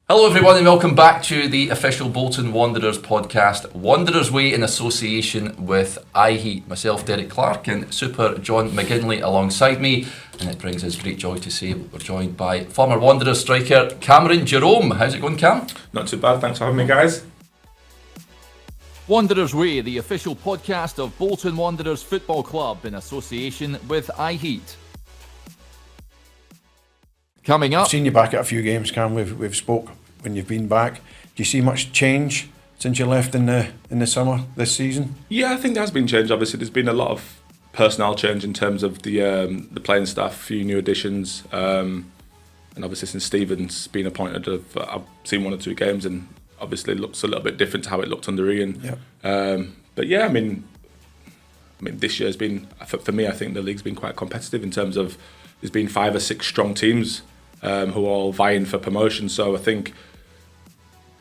Hello everyone and welcome back to the official Bolton Wanderers podcast, Wanderers Way in association with iHeat. Myself, Derek Clark, and Super John McGinley alongside me, and it brings us great joy to say we're joined by former Wanderers striker Cameron Jerome. How's it going, Cam? Not too bad, thanks for having me, guys. Wanderers Way, the official podcast of Bolton Wanderers Football Club in association with iHeat. Coming up, I've seen you back at a few games, Cam. We've spoke when you've been back. Do you see much change since you left in the summer this season? Yeah, I think there has been change. Obviously, there's been a lot of personnel change in terms of the playing staff, a few new additions, and obviously since Stephen's been appointed, I've seen one or two games, and obviously it looks a little bit different to how it looked under Ian. Yeah. But yeah, I mean, this year has been, for me, I think the league's been quite competitive in terms of there's been 5 or 6 strong teams who are all vying for promotion. So I think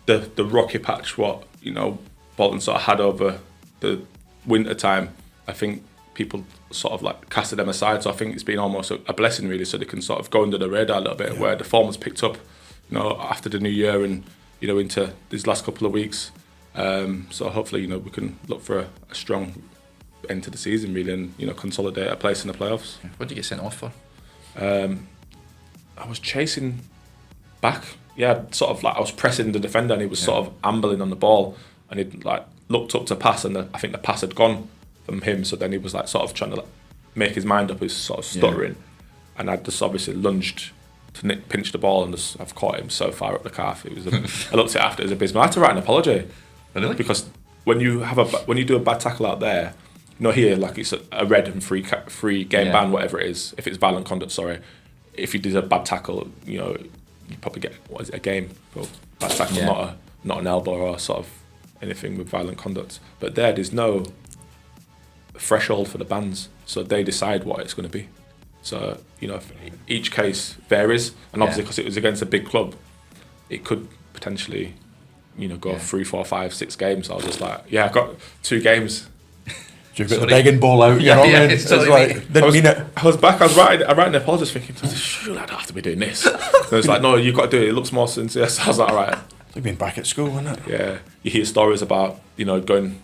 the rocky patch Bolton sort of had over the winter time, I think people sort of like casted them aside. So I think it's been almost a blessing really, so they can sort of go under the radar a little bit, where the form has picked up, after the new year and into these last couple of weeks. So hopefully we can look for a strong end to the season really, and consolidate a place in the playoffs. What did you get sent off for? I was chasing back. Yeah, sort of like I was pressing the defender and he was sort of ambling on the ball, and he'd like looked up to pass, and I think the pass had gone from him. So then he was like sort of trying to make his mind up. He was sort of stuttering, and I just obviously lunged to pinch the ball, and I've caught him so far up the calf. It was I looked at it after, it was abysmal. I had to write an apology. Really? Because when you do a bad tackle out there, here like it's a red and free game ban, whatever it is. If it's violent conduct, sorry. If you did a bad tackle, you probably get a game for bad tackle, not an elbow or sort of anything with violent conduct. But there's no threshold for the bans, so they decide what it's going to be. So each case varies, and obviously because it was against a big club, it could potentially go 3, 4, 5, 6 games. So I was just like, I got 2 games. So you've got the begging ball out, you know what I mean? I was back, I was writing an apology thinking, surely I don't have to be doing this. So it's like, no, you've got to do it, it looks more sincere. So I was like, all right. You've been back at school, isn't it? Yeah, you hear stories about, going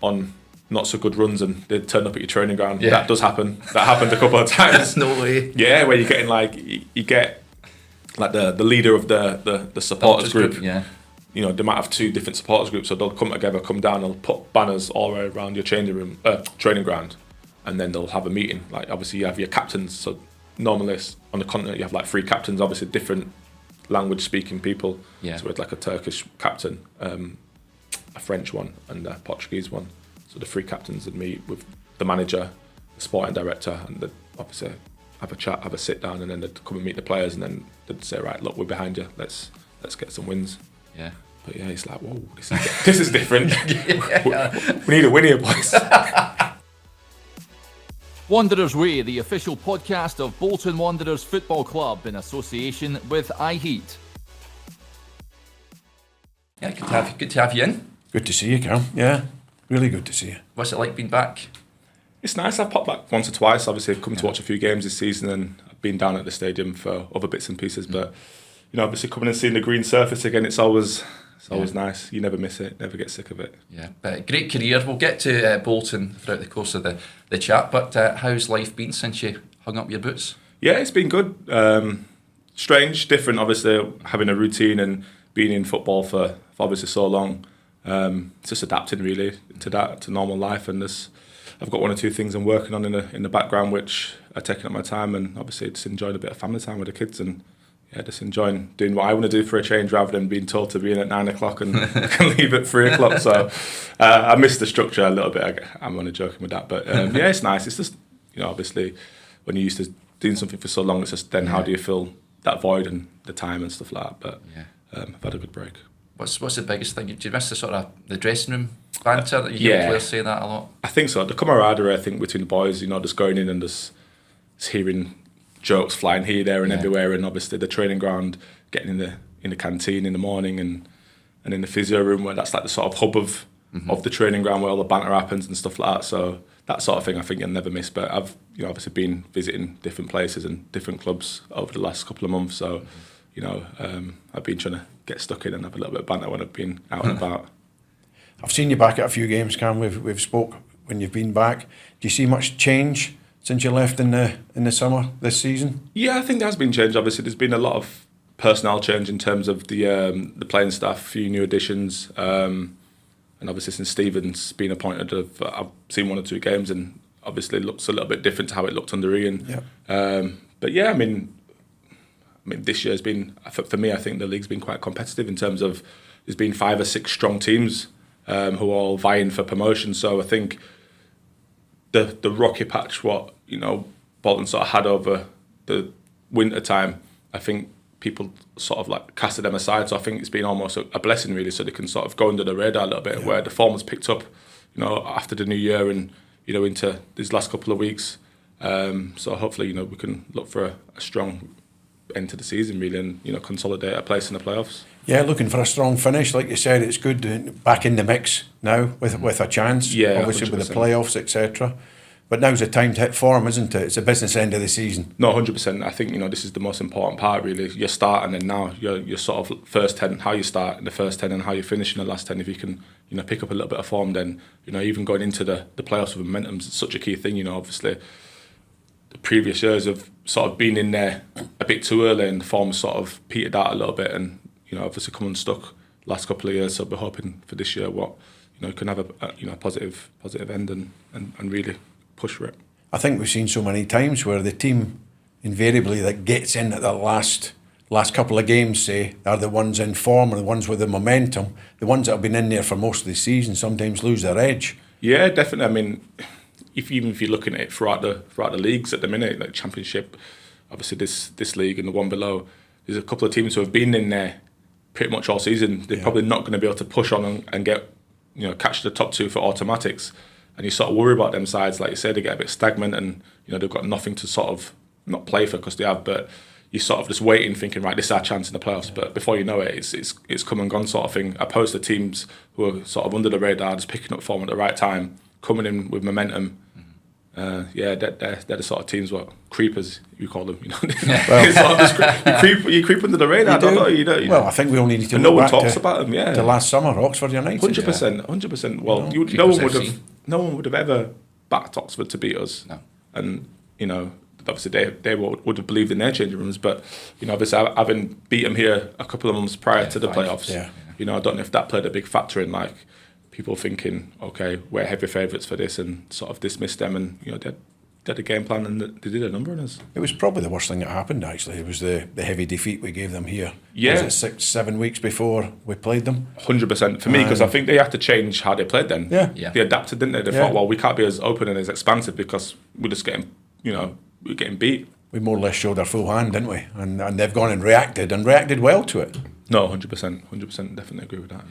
on not so good runs and they turn up at your training ground. Yeah. That does happen. That happened a couple of times. That's no way. Yeah, where you're getting like, you get like the leader of the supporters group. Yeah. They might have 2 different supporters groups, so they'll come together, come down, they'll put banners all around your training ground, and then they'll have a meeting. Like obviously you have your captains, so normally on the continent you have like 3 captains, obviously different language speaking people. Yeah. So we had like a Turkish captain, a French one, and a Portuguese one. So the 3 captains would meet with the manager, the sporting director, and they'd obviously have a chat, have a sit down, and then they'd come and meet the players, and then they'd say, right, look, we're behind you, let's get some wins. Yeah. But yeah, it's like, whoa, this is different. We need a win here, boys. Wanderers Way, the official podcast of Bolton Wanderers Football Club in association with iHeat. Yeah, good to have you in. Good to see you, Cam. Yeah, really good to see you. What's it like being back? It's nice. I've popped back once or twice. Obviously, I've come to watch a few games this season, and I've been down at the stadium for other bits and pieces. But obviously coming and seeing the green surface again, it's always nice. You never miss it, never get sick of it. Yeah, but great career. We'll get to Bolton throughout the course of the chat, but how's life been since you hung up your boots? Yeah, it's been good. Strange, different, obviously, having a routine and being in football for obviously so long. It's just adapting really to normal life, and I've got 1 or 2 things I'm working on in the background which are taking up my time, and obviously just enjoying a bit of family time with the kids, and just enjoying doing what I want to do for a change rather than being told to be in at 9 o'clock and can leave at 3 o'clock. So I miss the structure a little bit. I'm only joking with that. But it's nice. It's just, obviously when you're used to doing something for so long, it's just then how do you fill that void and the time and stuff like that. But I've had a good break. What's the biggest thing? Do you miss the dressing room banter that you hear players say that a lot? I think so. The camaraderie, I think, between the boys, just going in and just hearing jokes flying here, there and everywhere, and obviously the training ground, getting in the canteen in the morning and in the physio room, where that's like the sort of hub of the training ground where all the banter happens and stuff like that. So that sort of thing I think you'll never miss. But I've obviously been visiting different places and different clubs over the last couple of months, so I've been trying to get stuck in and have a little bit of banter when I've been out and about. I've seen you back at a few games, Cam. We've spoke when you've been back. Do you see much change since you left in the summer this season? Yeah, I think there has been change. Obviously, there's been a lot of personnel change in terms of the playing staff, a few new additions, and obviously since Stephen's been appointed, I've seen 1 or 2 games, and obviously it looks a little bit different to how it looked under Ian. Yeah. But yeah, I mean, this year has been, for me, I think the league's been quite competitive in terms of there's been 5 or 6 strong teams who are all vying for promotion. So I think the rocky patch what Bolton sort of had over the winter time, I think people sort of like casted them aside. So I think it's been almost a blessing really, so they can sort of go under the radar a little bit, where the form was picked up, after the new year and into these last couple of weeks. So hopefully we can look for a strong end to the season really, and consolidate a place in the playoffs. Yeah, looking for a strong finish, like you said. It's good back in the mix now with a chance. Yeah, obviously 100%. with the playoffs, etc. But now's the time to hit form, isn't it? It's a business end of the season. No, 100%. I think this is the most important part really. You're starting, and now you're sort of first 10. How you start in the first 10 and how you finish in the last 10. If you can pick up a little bit of form, then even going into the playoffs with momentum is such a key thing. Obviously the previous years have sort of been in there a bit too early, and the form sort of petered out a little bit, and obviously come unstuck last couple of years. So we're hoping for this year can have a positive end and really push for it. I think we've seen so many times where the team invariably that gets in at the last couple of games, say, are the ones in form or the ones with the momentum. The ones that have been in there for most of the season sometimes lose their edge. Yeah, definitely. I mean, even if you're looking at it throughout the leagues at the minute, like Championship, obviously this league and the one below, there's a couple of teams who have been in there pretty much all season. They're probably not going to be able to push on and get catch the top 2 for automatics. And you sort of worry about them sides, like you said, they get a bit stagnant, and they've got nothing to sort of not play for, because they have, but you're sort of just waiting, thinking, right, this is our chance in the playoffs. But before you know it, it's come and gone sort of thing. Opposed to teams who are sort of under the radar, just picking up form at the right time, coming in with momentum. They're the sort of teams what creepers you call them. It's sort of you creep under the radar. Well, I think we only need to. And no one talks about them. Yeah, to last summer, Oxford United. 100%. Well, no one would have ever backed Oxford to beat us. No. And obviously they would have believed in their changing rooms, but obviously having beat them here a couple of months prior to the playoffs, I don't know if that played a big factor in like people thinking, okay, we're heavy favourites for this, and sort of dismissed them, and they had a game plan and they did a number on us. It was probably the worst thing that happened actually. It was the heavy defeat we gave them here. Yeah. Was it 6-7 weeks before we played them? 100% for me, because I think they had to change how they played then. Yeah. They adapted, didn't they? They thought, well, we can't be as open and as expansive because we're just getting, we're getting beat. We more or less showed our full hand, didn't we? And they've gone and reacted well to it. No, 100%, definitely agree with that.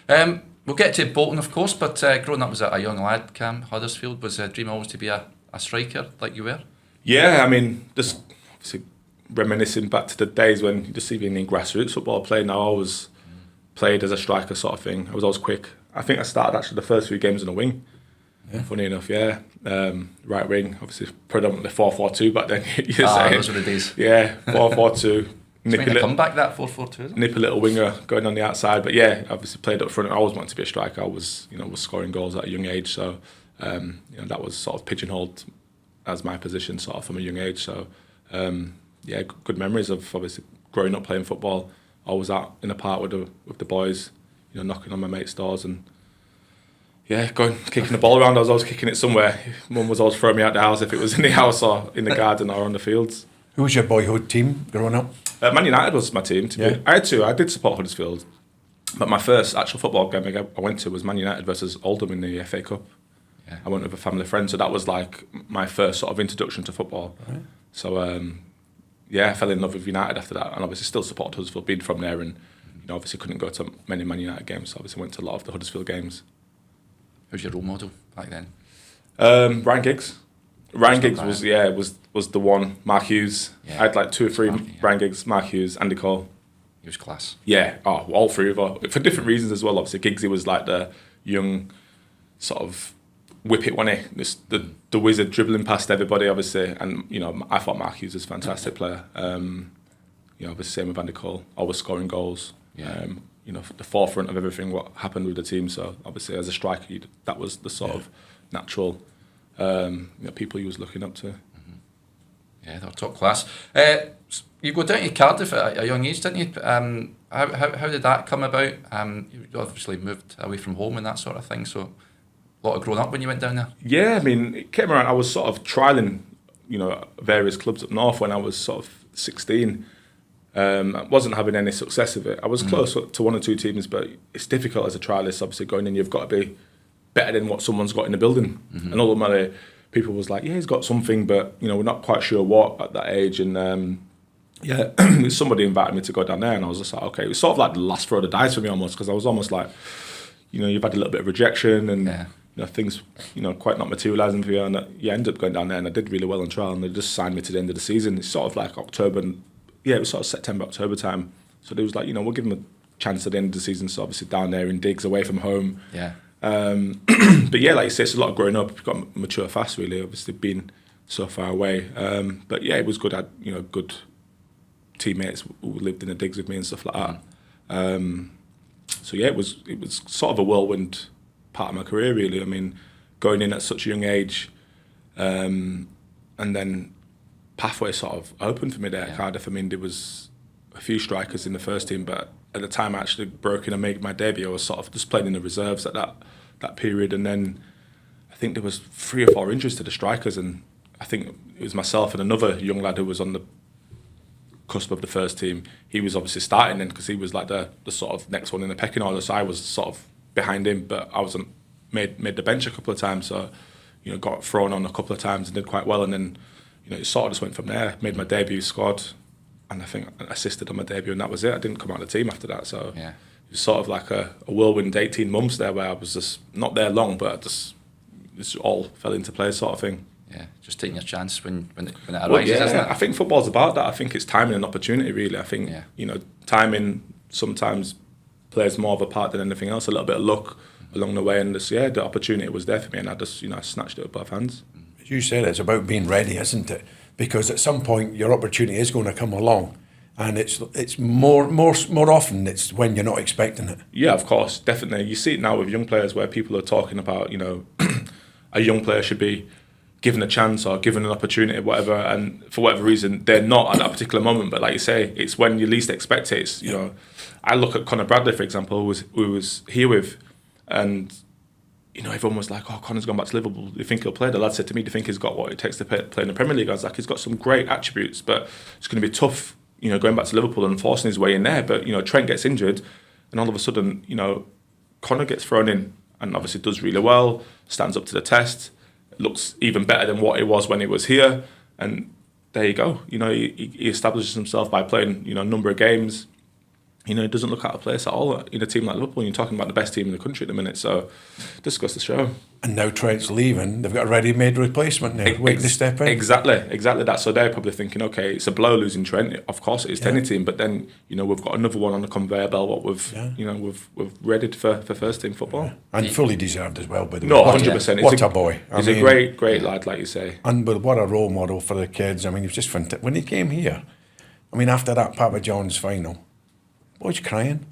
Yeah. We'll get to Bolton, of course, but growing up as a young lad, Cam, Huddersfield, was a dream always to be a striker like you were? Yeah, I mean, just obviously reminiscing back to the days when just even in grassroots football playing, I always played as a striker sort of thing. I was always quick. I think I started actually the first 3 games in a wing. Yeah. Funny enough, yeah. Right wing, obviously predominantly 4-4-2 back then. Those were the days. Yeah, 4-4-2. It's making a comeback, that 4-4-2, isn't it? Nip a little winger going on the outside, but yeah, obviously played up front. I always wanted to be a striker. I was, was scoring goals at a young age, so that was sort of pigeonholed as my position sort of from a young age. So good memories of obviously growing up playing football. Always out in the park with the boys, knocking on my mates' doors and going kicking the ball around. I was always kicking it somewhere. Mum was always throwing me out the house if it was in the house or in the garden or on the fields. Who was your boyhood team growing up? Man United was my team. I did support Huddersfield, but my first actual football game I went to was Man United versus Oldham in the FA Cup. Yeah. I went with a family friend, so that was like my first sort of introduction to football. Right. So I fell in love with United after that, and obviously still support Huddersfield, being from there, and obviously couldn't go to many Man United games, so obviously went to a lot of the Huddersfield games. Who's your role model back then? Ryan Giggs. Ryan Giggs was the one. Mark Hughes. Yeah. I had like 2 or 3. Ryan Giggs, Mark Hughes, Andy Cole. He was class. Yeah, all 3 of us. For different reasons as well. Obviously, Giggsy was like the young sort of whip it, wasn't he? The wizard dribbling past everybody, obviously. And I thought Mark Hughes was a fantastic player. obviously same with Andy Cole, always scoring goals. Yeah. The forefront of everything what happened with the team. So obviously as a striker, that was the sort of natural people he was looking up to. Yeah, they're top class. You go down to Cardiff at a young age, didn't you? How did that come about? You obviously moved away from home and that sort of thing, so a lot of growing up when you went down there. Yeah, I mean, it came around. I was sort of trialling, various clubs up north when I was sort of 16. I wasn't having any success with it. I was close to one or two teams, but it's difficult as a trialist. Obviously, going in, you've got to be better than what someone's got in the building. And ultimately, people was like, "Yeah, he's got something, but we're not quite sure what at that age." And somebody invited me to go down there, and I was just like, "Okay." It was sort of like the last throw of the dice for me almost, because I was almost like, you've had a little bit of rejection and things, quite not materialising for you. And I ended up going down there, and I did really well on trial, and they just signed me to the end of the season. It's sort of like October. It was sort of September, October time. So they was like, we'll give them a chance at the end of the season. So obviously down there in digs, away from home. Yeah. But yeah, like you say, it's a lot of growing up. You've got to mature fast, really. Obviously being so far away. But yeah, it was good. I had, good teammates who lived in the digs with me and stuff like that. So yeah, it was sort of a whirlwind part of my career, really. I mean, going in at such a young age, and then pathway sort of opened for me there at Cardiff. I mean, there was a few strikers in the first team, but at the time I actually broke in and made my debut, I was sort of just playing in the reserves at that period. And then I think there was 3 or 4 injuries to the strikers, and I think it was myself and another young lad who was on the cusp of the first team. He was obviously starting then because he was like the sort of next one in the pecking order, so I was sort of behind him, but I wasn't made the bench a couple of times, so got thrown on a couple of times and did quite well. And then it sort of just went from there. Made my debut, scored, and I think I assisted on my debut, and that was it. I didn't come out of the team after that, so it was sort of like a whirlwind 18 months there where I was just not there long, but it all fell into place, sort of thing. Yeah, just taking your chance when it arises, isn't it? I think football's about that. I think it's timing and opportunity, really. I think timing sometimes plays more of a part than anything else. A little bit of luck along the way, and the opportunity was there for me, and I just I snatched it with both hands. As you said, it's about being ready, isn't it? Because at some point your opportunity is going to come along, and it's more often it's when you're not expecting it. Yeah, of course, definitely. You see it now with young players where people are talking about a young player should be given a chance or given an opportunity, whatever, and for whatever reason they're not at that particular moment. But like you say, it's when you least expect it. It's, I look at Conor Bradley, for example, who was here with, and everyone was like, "Oh, Conor's gone back to Liverpool. Do you think he'll play?" The lad said to me, "Do you think he's got what it takes to play in the Premier League?" I was like, "He's got some great attributes, but it's going to be tough, going back to Liverpool and forcing his way in there." But Trent gets injured, and all of a sudden, Conor gets thrown in, and obviously does really well, stands up to the test, looks even better than what he was when he was here, and there you go. He establishes himself by playing a number of games. He doesn't look out of place at all in a team like Liverpool. You're talking about the best team in the country at the minute, so just goes to show. And now Trent's leaving, they've got a ready-made replacement now, waiting to step in. Exactly that. So they're probably thinking, okay, it's a blow losing Trent. Of course it is to any team, but then we've got another one on the conveyor belt. What we've readied for first team football, and fully deserved as well. By the way, no, 100%. What a boy! He's a great lad, like you say. And what a role model for the kids. I mean, he was just fantastic when he came here. I mean, after that Papa John's final, boy's crying.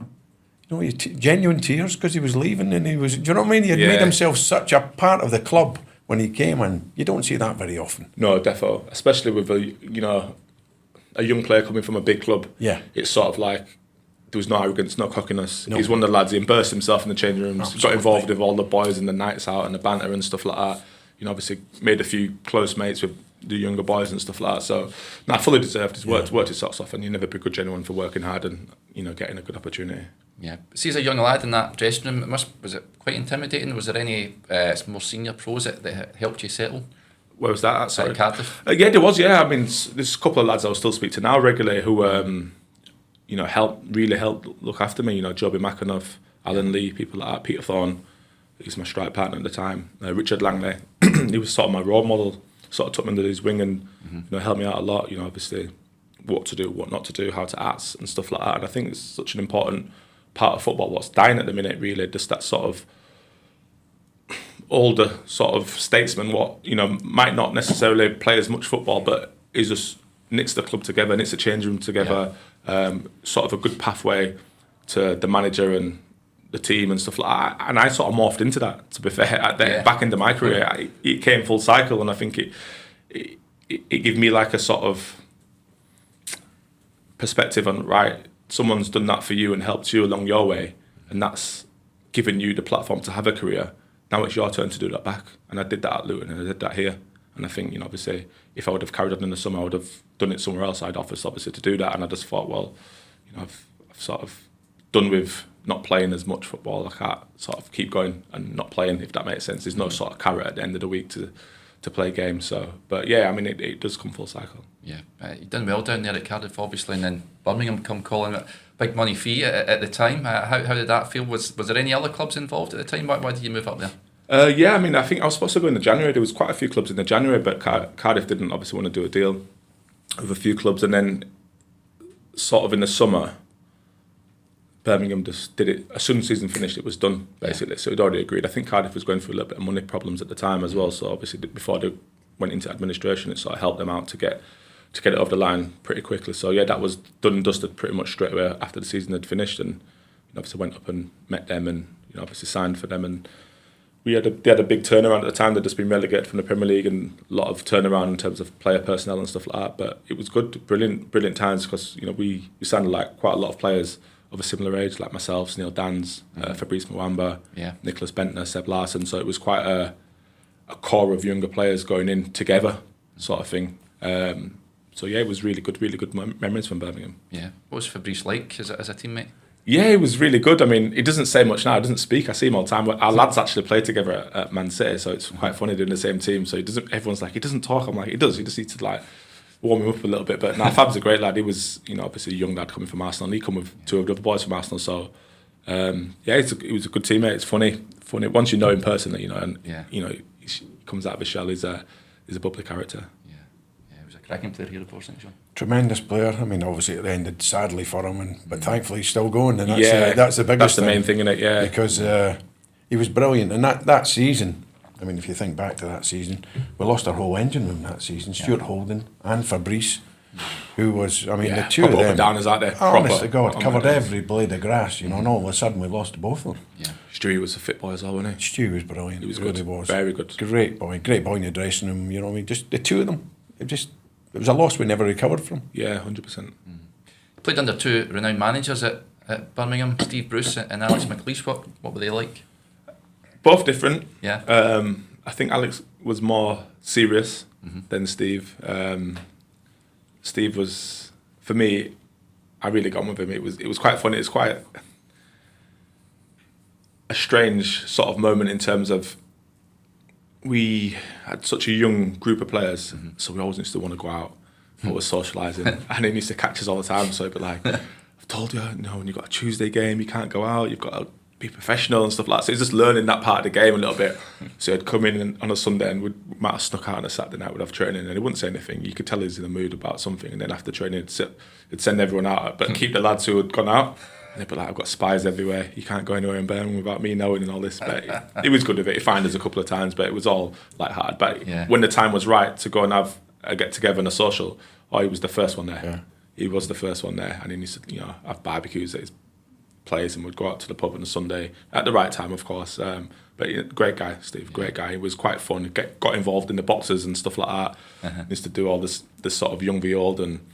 Genuine tears because he was leaving, and he was. Do you know what I mean? He had made himself such a part of the club when he came, and you don't see that very often. No, defo. Especially with a young player coming from a big club. Yeah, it's sort of like there was no arrogance, no cockiness. No. He's one of the lads. He immersed himself in the changing rooms. Absolutely. Got involved with all the boys and the nights out and the banter and stuff like that. Obviously made a few close mates with the younger boys and stuff like that. So, fully deserved. He's worked his socks off, and you never begrudge anyone for working hard and getting a good opportunity. Yeah. See, as a young lad in that dressing room, was it quite intimidating? Was there any more senior pros that helped you settle? Where was that at? Sorry, at Cardiff. Yeah, there was. Yeah, I mean, there's a couple of lads I will still speak to now regularly who really helped look after me. Joby McAnuff, Alan Lee, people like that. Peter Thorne, he's my strike partner at the time. Richard Langley, he was sort of my role model. Sort of took me under his wing and helped me out a lot. Obviously, what to do, what not to do, how to act and stuff like that. And I think it's such an important part of football. What's dying at the minute, really, just that sort of older sort of statesman. What might not necessarily play as much football, but is just knits the club together, knits the change room together, sort of a good pathway to the manager and the team and stuff like that. And I sort of morphed into that, to be fair. Back into my career, it came full cycle, and I think it gave me like a sort of perspective on, right, someone's done that for you and helped you along your way, and that's given you the platform to have a career. Now it's your turn to do that back. And I did that at Luton, and I did that here. And I think, you know, obviously, if I would have carried on in the summer, I would have done it somewhere else. I'd offered, obviously, to do that. And I just thought, well, you know, I've sort of done with not playing as much football. I can't sort of keep going and not playing, if that makes sense. There's no sort of carrot at the end of the week to play games. So, but yeah, I mean, it does come full cycle. Yeah, you've done well down there at Cardiff, obviously, and then Birmingham come calling it. Big money fee at the time. How did that feel? Was there any other clubs involved at the time? Why did you move up there? Yeah, I mean, I think I was supposed to go in the January. There was quite a few clubs in the January, but Cardiff didn't obviously want to do a deal with a few clubs. And then sort of in the summer, Birmingham just did it. As soon as the season finished, it was done, basically. Yeah. So we'd already agreed. I think Cardiff was going through a little bit of money problems at the time as well. So obviously before they went into administration, it sort of helped them out to get it over the line pretty quickly. So yeah, that was done and dusted pretty much straight away after the season had finished. And obviously went up and met them and obviously signed for them. And they had a big turnaround at the time. They'd just been relegated from the Premier League, and a lot of turnaround in terms of player personnel and stuff like that. But it was good, brilliant times, because we signed like quite a lot of players of a similar age, like myself, Neil Dans, Fabrice Mwamba, Nicholas Bentner, Seb Larson. So it was quite a core of younger players going in together, sort of thing. So yeah, it was really good memories from Birmingham. Yeah, what was Fabrice like as a teammate? Yeah, he was really good. I mean, he doesn't say much now. He doesn't speak. I see him all the time. Our lads actually play together at Man City, so it's quite funny doing the same team. So he doesn't. Everyone's like, he doesn't talk. I'm like, he does. He just needs to like warm him up a little bit. But now Fab's a great lad. He was, obviously a young lad coming from Arsenal. And he come with two of the other boys from Arsenal. So yeah, he was a good teammate. It's funny. Once you know him personally, he comes out of his shell. He's a bubbly character. Cracking player here, of course, Sean. Tremendous player. I mean, obviously it ended sadly for him, but thankfully he's still going, and that's the biggest. That's the main thing in it, yeah. Because he was brilliant, and that season. I mean, if you think back to that season, we lost our whole engine room that season. Stuart Holden and Fabrice, who was, I mean, the two of them. Up and down, is that there? Honest to God, covered every blade of grass, and all of a sudden we lost both of them. Yeah. Stewie was a fit boy as well, wasn't he? Stewie was brilliant. He was really good. Was. Very good. Great boy in the dressing room. You know what I mean? Just the two of them. It was a loss we never recovered from. Yeah, 100%. Played under two renowned managers at Birmingham, Steve Bruce and Alex McLeish. What were they like? Both different. Yeah. I think Alex was more serious than Steve. Steve was, for me, I really got on with him. It was quite funny. It's quite a strange sort of moment in terms of, we had such a young group of players, so we always used to want to go out, always socialising, and he used to catch us all the time. So he'd be like, I've told you, when you've got a Tuesday game, you can't go out, you've got to be professional and stuff like that. So he's just learning that part of the game a little bit. So he'd come in on a Sunday and we might have snuck out on a Saturday night, we'd have training, and he wouldn't say anything. You could tell he's in the mood about something, and then after training, he'd send everyone out, but keep the lads who had gone out. And they'd be like, I've got spies everywhere. You can't go anywhere in Birmingham without me knowing and all this. But he was good with it. He fined us a couple of times, but it was all light-hearted. But when the time was right to go and have a get-together and a social, he was the first one there. Yeah. He was the first one there. And he used to have barbecues at his place, and we'd go out to the pub on a Sunday at the right time, of course. But great guy, Steve. Great guy. He was quite fun. He got involved in the boxes and stuff like that. He used to do all this sort of young v old and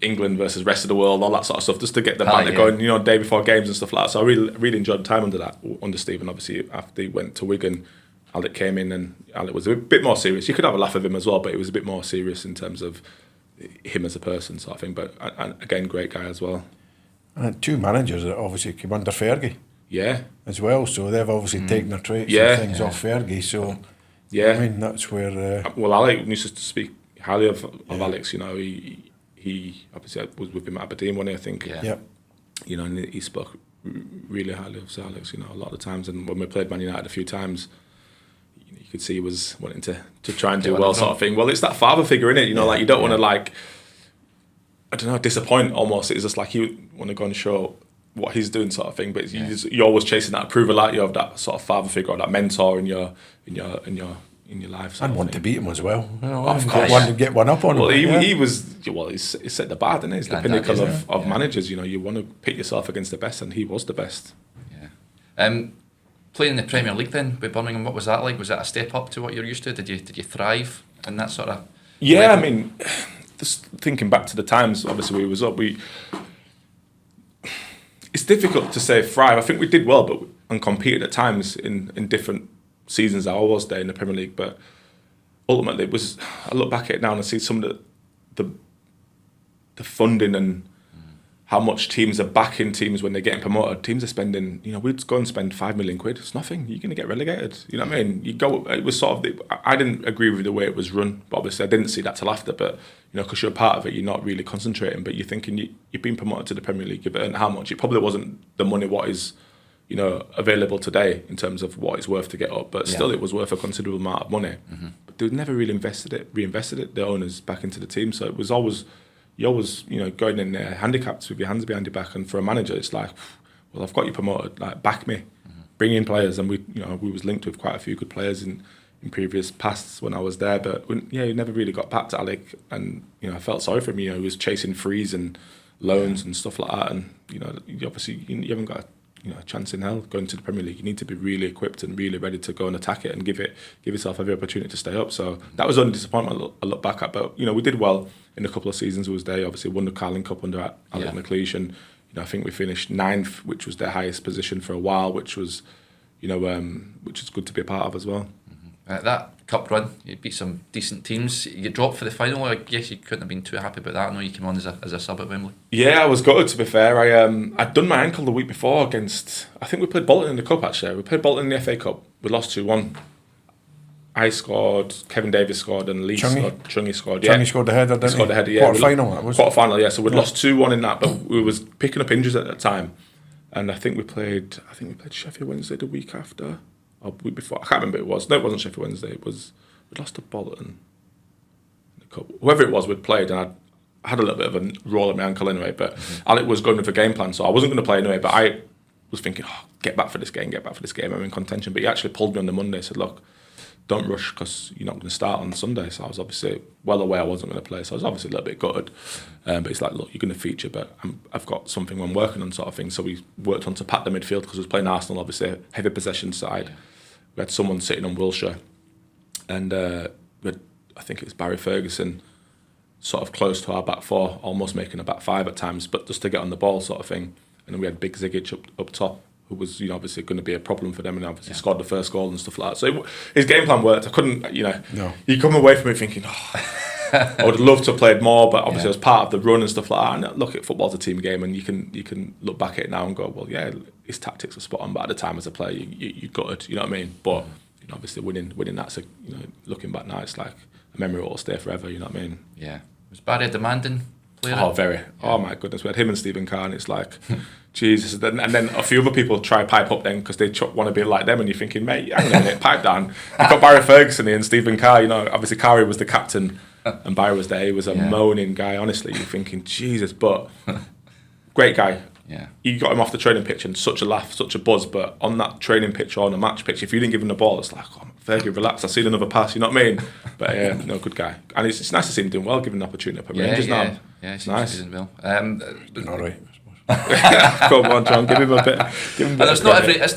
England versus rest of the world, all that sort of stuff, just to get the banter going, day before games and stuff like that. So I really enjoyed the time under Steve. And obviously after he went to Wigan, Alec came in, and Alec was a bit more serious. You could have a laugh with him as well, but it was a bit more serious in terms of him as a person, sort of thing. But and again, great guy as well. And two managers that obviously came under Fergie. Yeah. As well, so they've obviously taken their traits and things off Fergie. So yeah, I mean that's where. Well, Alec used to speak highly of Alex. He obviously was with him at Aberdeen one day, I think. Yeah. And he spoke really highly of Sir Alex, a lot of the times. And when we played Man United a few times, you could see he was wanting to try and do well, sort of thing. Well, it's that father figure, innit? Like you don't want to disappoint almost. It's just like you want to go and show what he's doing, sort of thing. But you're always chasing that approval, aren't you, of that sort of father figure or that mentor in your in your life. I'd want to beat him as well. You know, Of course. Get one up on Well, him. he set the bar, didn't he? He's the pinnacle of managers. You know, you want to pit yourself against the best, and he was the best. Yeah. Playing in the Premier League then with Birmingham, what was that like? Was that a step up to what you're used to? Did you thrive in that sort of? Yeah, level? I mean, just thinking back to the times, obviously we was up. It's difficult to say thrive. I think we did well, and competed at times in different seasons. I was there in the Premier League, but ultimately it was. I look back at it now and I see some of the funding and how much teams are backing teams when they're getting promoted. Teams are spending, we'd go and spend £5 million. It's nothing. You're going to get relegated. You know what I mean? It was sort of, I didn't agree with the way it was run, but obviously I didn't see that till after. But, because you're a part of it, you're not really concentrating, but you're thinking you've been promoted to the Premier League, you've earned how much? It probably wasn't the money what is, available today in terms of what it's worth to get up, but still it was worth a considerable amount of money. Mm-hmm. But they never really reinvested it, the owners, back into the team. So it was always... You're always, going in there handicapped with your hands behind your back, and for a manager, it's like, well, I've got you promoted, like back me, bring in players, and we was linked with quite a few good players in previous pasts when I was there, but he never really got back to Alec, and I felt sorry for him. He was chasing frees and loans and stuff like that, and you obviously you haven't got a chance in hell going to the Premier League. You need to be really equipped and really ready to go and attack it and give yourself every opportunity to stay up. So that was the only disappointment I look back at. But we did well in a couple of seasons. We was there. Obviously won the Carling Cup under Alec McLeish, and I think we finished 9th, which was their highest position for a while, which was which is good to be a part of as well. That cup run, you beat some decent teams. You dropped for the final. I guess you couldn't have been too happy about that. I know you came on as a sub at Wembley. Yeah, I was gutted, to be fair. I'd done my ankle the week before against, I think we played Bolton in the Cup actually. We played Bolton in the FA Cup. We lost 2-1. I scored, Kevin Davis scored, and Lee scored. Chungy scored, yeah. Chungy scored the header, didn't he? Scored the header, yeah. Quarter-final, that was. Quarter-final, yeah. So we'd lost 2-1 in that, but we was picking up injuries at that time. And I think we played Sheffield Wednesday the week after. Or week before, I can't remember who it was. No, it wasn't Sheffield Wednesday. We'd lost to Bolton. Whoever it was, we'd played, and I had a little bit of a roll at my ankle anyway. But Alec was going with a game plan, so I wasn't going to play anyway. But I was thinking, get back for this game. I'm in contention. But he actually pulled me on the Monday. Said, look, don't rush because you're not going to start on Sunday. So I was obviously well aware I wasn't going to play. So I was obviously a little bit gutted. But it's like, look, you're going to feature, but I've got something I'm working on, sort of thing. So we worked on to pat the midfield because we was playing Arsenal, obviously heavy possession side. Yeah. We had someone sitting on Wilshere, and I think it was Barry Ferguson, sort of close to our back four, almost making a back five at times, but just to get on the ball, sort of thing. And then we had Big Zigic up top, who was obviously going to be a problem for them, and obviously scored the first goal and stuff like that. So his game plan worked. I couldn't, you come away from it thinking, I would love to have played more, but obviously it was part of the run and stuff like that. And look, at football's a team game, and you can look back at it now and go, well, yeah, his tactics were spot on, but at the time as a player, you gutted, you know what I mean? But obviously winning that's looking back now, it's like a memory that will stay forever, you know what I mean? Yeah. Was Barry a demanding player? Oh, very. Yeah. Oh my goodness, we had him and Stephen Carr, and it's like, Jesus. And then a few other people try pipe up then because they want to be like them, and you're thinking, mate, hang on a minute, pipe down. You've got Barry Ferguson here and Stephen Carr, obviously Carey was the captain and Barry was there. He was a moaning guy, honestly. You're thinking, Jesus, but great guy. Yeah. You got him off the training pitch and such a laugh, such a buzz, but on that training pitch or on a match pitch, if you didn't give him the ball, it's like, oh, Fergie, relax, I've seen another pass, you know what I mean? But yeah, good guy. And it's nice to see him doing well, given the opportunity up at Rangers now. Yeah, it's nice. He's doing well. All right. I suppose. Come on, John, give him a bit. And it's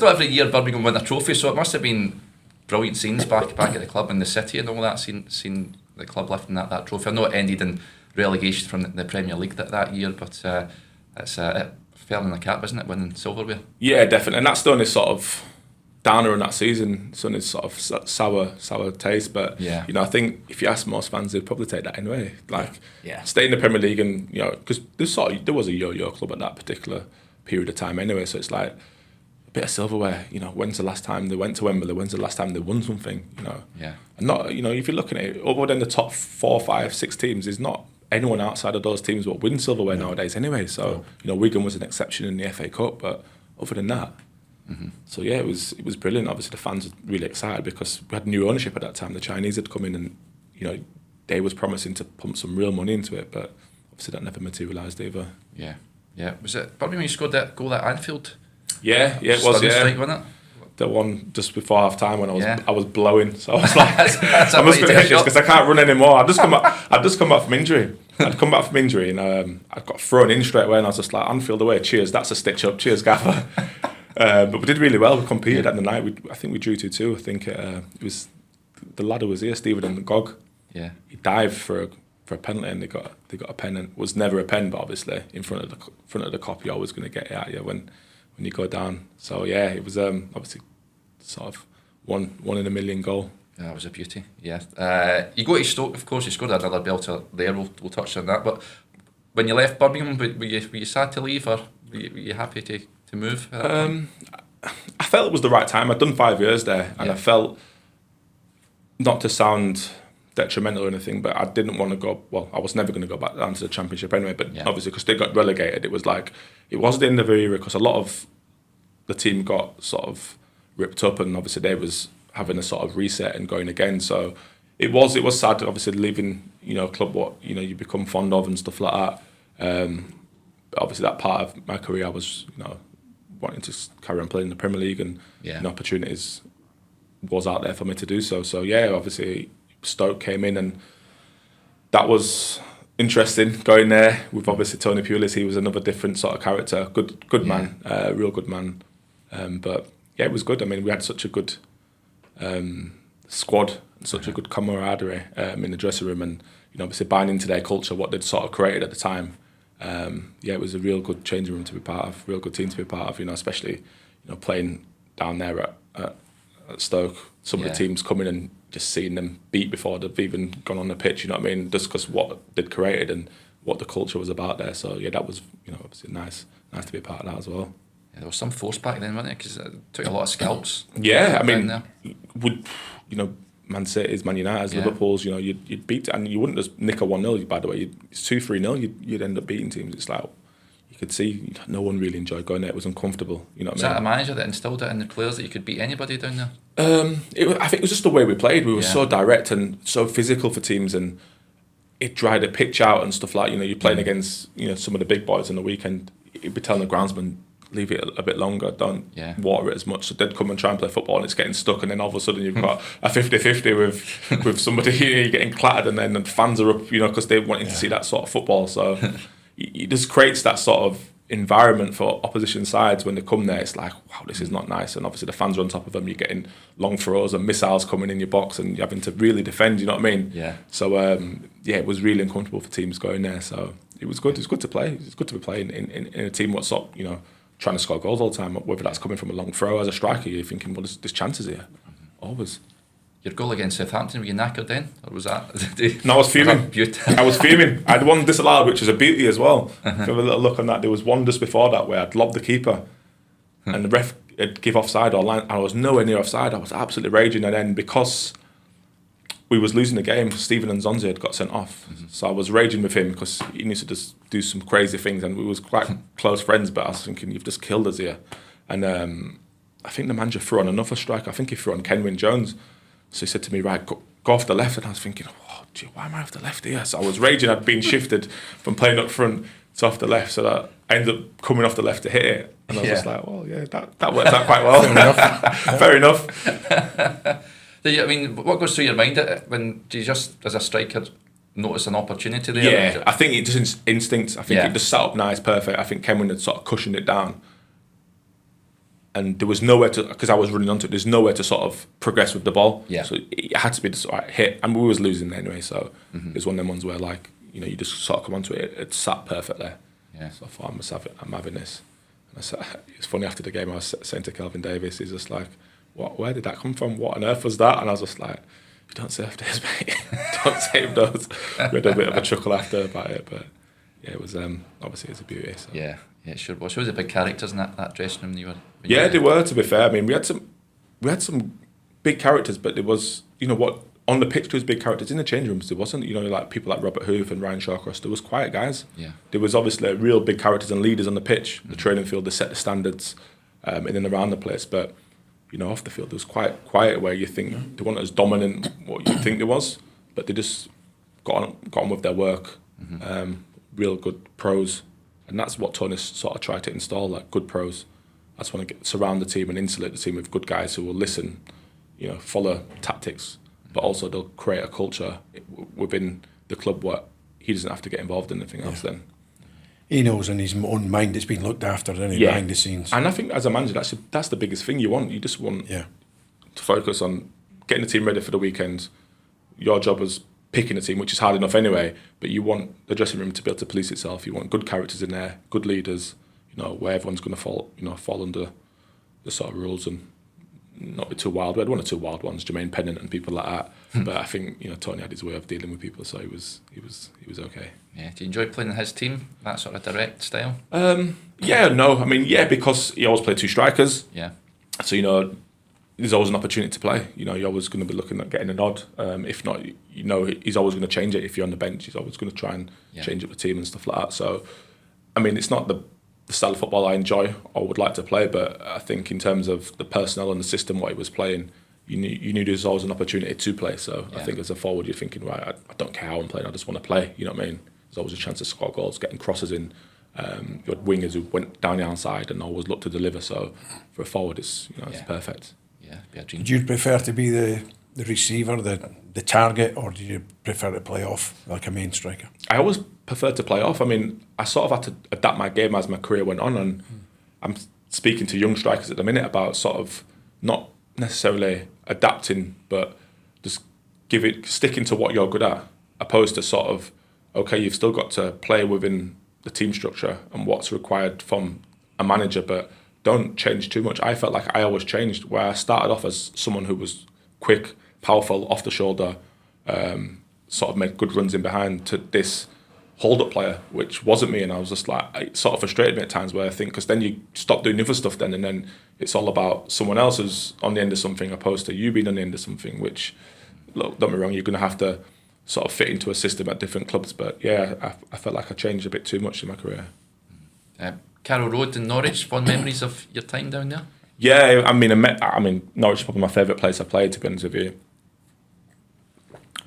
not every year Birmingham win a trophy, so it must have been brilliant scenes back at the club in the city and all that. Seen the club lifting that trophy. I know it ended in relegation from the Premier League that year, but it fell in the cap, isn't it, winning silverware? Yeah, definitely. And that's the only sort of downer in that season. It's only sort of sour taste. But I think if you ask most fans, they'd probably take that anyway. Like, stay in the Premier League, and because there was a yo-yo club at that particular period of time anyway. So it's like a bit of silverware. When's the last time they went to Wembley? When's the last time they won something? Yeah. And not if you're looking at it, other than the top 4, 5, 6 teams, there's not anyone outside of those teams will win silverware nowadays anyway. So Wigan was an exception in the FA Cup, but other than that. So yeah, it was brilliant. Obviously the fans were really excited because we had new ownership at that time. The Chinese had come in, and they was promising to pump some real money into it, but obviously that never materialised either. Yeah. Was it probably when you scored that goal at Anfield? Yeah, it was. Yeah, strike, wasn't it? the one just before half time when Yeah. I was blowing. So I was like, That's I must what be you hit take a because I can't run anymore. I'd just come back from injury. And I got thrown in straight away, and I was just like, Anfield away, cheers, that's a stitch up, cheers, Gaffer. But we did really well. We competed at the night. I think we drew 2-2. I think it was the lad who was here, Stephen and Gog. Yeah. He dived for a penalty, and they got a pen, and it was never a pen, but obviously in front of the cop, you're always going to get it at you when you go down. So yeah, it was obviously sort of one in a million goal. That was a beauty, yeah. You go to Stoke, of course, you scored another belter there, we'll touch on that, but when you left Birmingham, were you sad to leave, or were you happy to move? I felt it was the right time. I'd done 5 years there, and I felt, not to sound detrimental or anything, but I didn't want to go, well, I was never going to go back down to the Championship anyway, but obviously because they got relegated, it was like, it was the end of the era, because a lot of the team got sort of ripped up, and obviously they was having a sort of reset and going again. So it was sad, obviously leaving, a club what you become fond of and stuff like that. But obviously that part of my career, I was wanting to carry on playing in the Premier League, and opportunities was out there for me to do so. So yeah, obviously Stoke came in, and that was interesting going there with obviously Tony Pulis. He was another different sort of character, good man, real good man. But yeah, it was good. I mean, we had such a good squad, such a good camaraderie in the dressing room, and obviously buying into their culture, what they'd sort of created at the time. It was a real good changing room to be part of, real good team to be part of. Especially playing down there at Stoke. Some of the teams coming and just seeing them beat before they've even gone on the pitch. You know what I mean? Just because what they'd created and what the culture was about there. So yeah, that was obviously nice to be a part of that as well. Yeah, there was some force back then, wasn't it? Because it took a lot of scalps. Yeah, I mean, Man City's, Man United's, Liverpool's, you'd beat, and you wouldn't just nick a 1-0, by the way. It's 2-3-0, you'd end up beating teams. It's like, you could see no one really enjoyed going there. It was uncomfortable. You know what I mean? Was that a manager that instilled it in the players that you could beat anybody down there? I think it was just the way we played. We were so direct and so physical for teams, and it dried the pitch out and stuff like, you're playing against, some of the big boys on the weekend. You'd be telling the groundsman, leave it a bit longer, don't water it as much. So they'd come and try and play football, and it's getting stuck, and then all of a sudden you've got a 50-50 with somebody you're getting clattered, and then the fans are up, because they're wanting to see that sort of football. So it just creates that sort of environment for opposition sides when they come there. It's like, wow, this is not nice. And obviously the fans are on top of them. You're getting long throws and missiles coming in your box, and you're having to really defend, you know what I mean? Yeah. So it was really uncomfortable for teams going there. So it was good. It's good to play. It's good to be playing in a team what's up, trying to score goals all the time. Whether that's coming from a long throw as a striker, you're thinking, well, there's chances here. Always. Your goal against Southampton, were you knackered then? Or was that... No, I was fuming. I was fuming. I had one disallowed, which was a beauty as well. If you have a little look on that, there was one just before that where I'd lobbed the keeper and the ref would give offside or line. I was nowhere near offside. I was absolutely raging. And then because we was losing the game, Stephen and Zonzi had got sent off. So I was raging with him because he needs to just do some crazy things. And we was quite close friends, but I was thinking, you've just killed us here. And I think the manager threw on another striker. I think he threw on Kenwyn Jones. So he said to me, right, go off the left. And I was thinking, oh, gee, why am I off the left here? So I was raging. I'd been shifted from playing up front to off the left. So that I ended up coming off the left to hit it. And I was just like, well, yeah, that worked out quite well. Fair enough. I mean, what goes through your mind when do you just, as a striker, notice an opportunity there? Yeah, I think it just instinct. I think it just sat up nice, perfect. I think Kenwyn had sort of cushioned it down. And there was nowhere to, because I was running onto it, there's nowhere to sort of progress with the ball. Yeah. So it had to be just hit. And we was losing anyway, so it was one of them ones where, like, you just sort of come onto it, it sat perfect there. Yeah. So I thought, I'm having this. And I said, it's funny, after the game I was saying to Kelvin Davis, he's just like, where did that come from? What on earth was that? And I was just like, you don't save those, mate. Don't save those. We had a bit of a chuckle after about it, but yeah, it was obviously it's a beauty. So. Yeah, sure was. Sure was the big characters in that dressing room. They were. To be fair, I mean, we had some big characters, but there was, what on the pitch there was big characters. In the change rooms there wasn't. Like people like Robert Hoof and Ryan Shawcross. There was quiet guys. Yeah. There was obviously real big characters and leaders on the pitch. The training field, they set the standards, in and around the place, but. Off the field, there was quite quiet where you think they weren't as dominant what you think there was, but they just got on with their work. Real good pros, and that's what Tony sort of tried to install, like good pros. I just want to surround the team and insulate the team with good guys who will listen, follow tactics, but also they'll create a culture within the club where he doesn't have to get involved in anything else then. He knows in his own mind it's been looked after behind the scenes. And I think as a manager, that's the biggest thing you want. You just want to focus on getting the team ready for the weekend. Your job is picking a team, which is hard enough anyway, but you want the dressing room to be able to police itself. You want good characters in there, good leaders, where everyone's going to fall under the sort of rules and not be too wild. We had one or two wild ones, Jermaine Pennant and people like that. But I think Tony had his way of dealing with people, so he was okay. Yeah. Do you enjoy playing in his team? That sort of direct style? Because he always played two strikers. Yeah. So there's always an opportunity to play. You're always going to be looking at getting a nod. If not, he's always going to change it. If you're on the bench, he's always going to try and change up the team and stuff like that. So, it's not the style of football I enjoy or would like to play, but I think in terms of the personnel and the system, what he was playing, you knew there was always an opportunity to play. So I think as a forward, you're thinking, right, I don't care how I'm playing, I just want to play. You know what I mean? There's always a chance to score goals, getting crosses in. You had wingers who went down the outside and always looked to deliver. So for a forward, it's perfect. Yeah, be a dream. Do you prefer to be the receiver, the target, or do you prefer to play off like a main striker? I always preferred to play off. I sort of had to adapt my game as my career went on, and I'm speaking to young strikers at the minute about sort of not necessarily adapting, but just sticking to what you're good at, opposed to sort of, okay, you've still got to play within the team structure and what's required from a manager, but don't change too much. I felt like I always changed, where I started off as someone who was quick, powerful, off the shoulder, sort of made good runs in behind, to this hold-up player, which wasn't me, and I was just like, it sort of frustrated me at times, where I think, because then you stop doing other stuff then, and then it's all about someone else who's on the end of something opposed to you being on the end of something, which, look, don't get me wrong, you're going to have to sort of fit into a system at different clubs, but I felt like I changed a bit too much in my career. Carroll Road in Norwich, fond memories of your time down there? Yeah, Norwich is probably my favourite place I played, to be honest with you.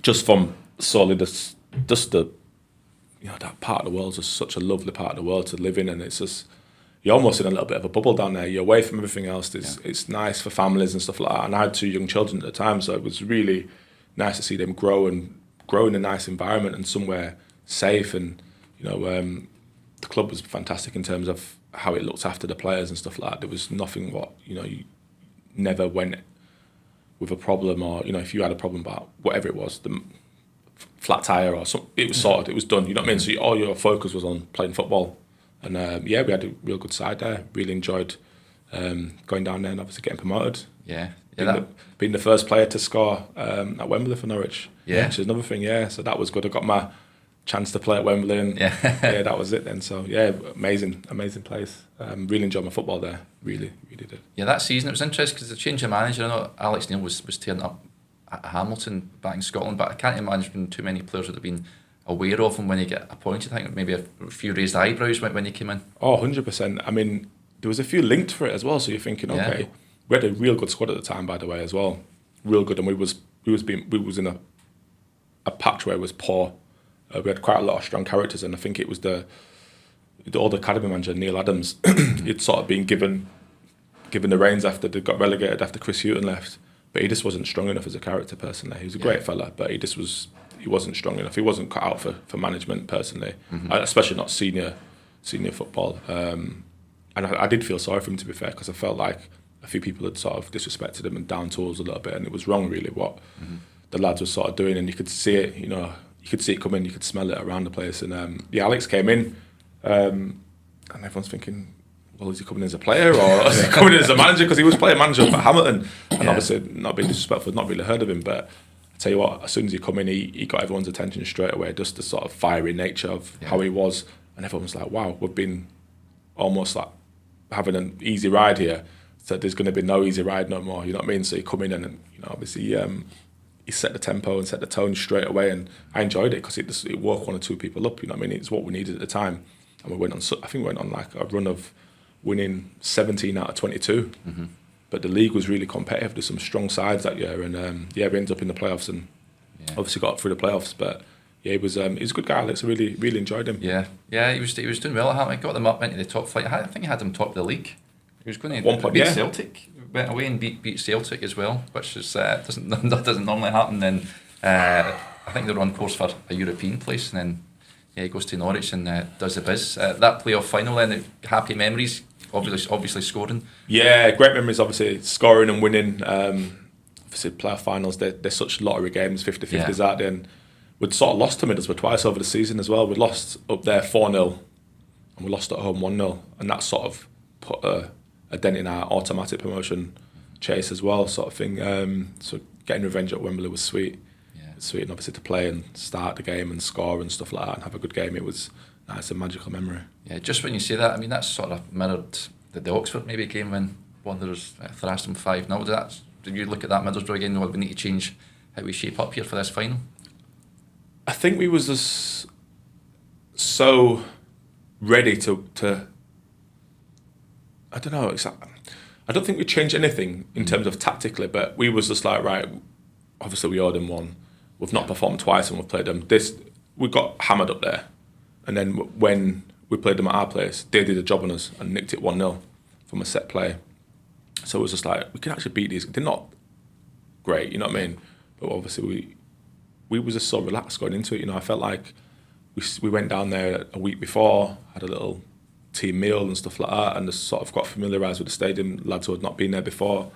Just from solely that part of the world is just such a lovely part of the world to live in, and it's just, you're almost in a little bit of a bubble down there. You're away from everything else. It's nice for families and stuff like that. And I had two young children at the time, so it was really nice to see them grow in a nice environment and somewhere safe. And the club was fantastic in terms of how it looked after the players and stuff like that. There was nothing you never went with a problem, or if you had a problem about whatever it was, the flat tire or something, it was sorted, it was done. You know what I mean? So all your focus was on playing football, and we had a real good side there. Really enjoyed going down there and obviously getting promoted. Being the first player to score at Wembley for Norwich. Yeah, which is another thing. Yeah, so that was good. I got my chance to play at Wembley, and that was it then. So amazing place. Really enjoyed my football there. Really did. Yeah, that season it was interesting because the change of manager. I know Alex Neil was tearing up at Hamilton back in Scotland, but I can't imagine too many players would have been aware of him when he get appointed. I think maybe a few raised eyebrows when he came in. Oh, 100%. There was a few linked for it as well, so you're thinking, okay, we had a real good squad at the time, by the way, as well. Real good, and we was in a patch where it was poor. We had quite a lot of strong characters, and I think it was the old academy manager, Neil Adams. He'd sort of been given the reins after they got relegated, after Chris Hughton left. But he just wasn't strong enough as a character, personally. He was a great fella, but he wasn't strong enough. He wasn't cut out for management, personally, especially not senior football. And I did feel sorry for him, to be fair, because I felt like a few people had sort of disrespected him and down tools a little bit, and it was wrong, really, what the lads were sort of doing, and you could see it, you could see it coming, you could smell it around the place. And Alex came in, and everyone's thinking, well, is he coming as a player or is he coming as a manager? Because he was playing manager for Hamilton, and obviously, not being disrespectful, not really heard of him, but I tell you what, as soon as he come in, he got everyone's attention straight away, just the sort of fiery nature of how he was, and everyone was like, wow, we've been almost like having an easy ride here, so there's going to be no easy ride no more, you know what I mean? So he come in and obviously he set the tempo and set the tone straight away, and I enjoyed it because it woke one or two people up, you know what I mean? It's what we needed at the time, and we went on like a run of winning 17 out of 22, but the league was really competitive. There's some strong sides that year, and we ended up in the playoffs, and obviously got through the playoffs. But he was a good guy. Alex, I really enjoyed him. Yeah, he was doing well at Hamilton. Got them up into the top flight. I think he had them top of the league He was going At to one point, beat yeah. Celtic. Went away and beat Celtic as well, which is doesn't that doesn't normally happen. Then I think they were on course for a European place, and then he goes to Norwich and does the biz. That playoff final, then happy memories. Obviously scoring. Yeah, great memories. Obviously scoring and winning. Obviously playoff finals, they're such lottery games, 50-50s out there. And we'd sort of lost to Middlesbrough twice over the season as well. We lost up there 4-0, and we lost at home 1-0, and that sort of put a dent in our automatic promotion chase as well, sort of thing. So getting revenge at Wembley was sweet. Yeah. It's sweet, and obviously to play and start the game and score and stuff like that and have a good game, it's a magical memory. Yeah, just when you say that, I mean, that's sort of mirrored the Oxford maybe game when Wanderers thrashed them 5-0. Did you look at that Middlesbrough game? We need to change how we shape up here for this final? I think we was just so ready to I don't know. I don't think we changed anything in terms of tactically, but we was just like, right, obviously we owed them one. We've not performed twice and we've played them. We got hammered up there. And then when we played them at our place, they did a job on us and nicked it 1-0 from a set play. So it was just like, we can actually beat these. They're not great, you know what I mean? But obviously we was just so relaxed going into it. You know, I felt like we went down there a week before, had a little team meal and stuff like that, and just sort of got familiarised with the stadium, lads who had not been there before.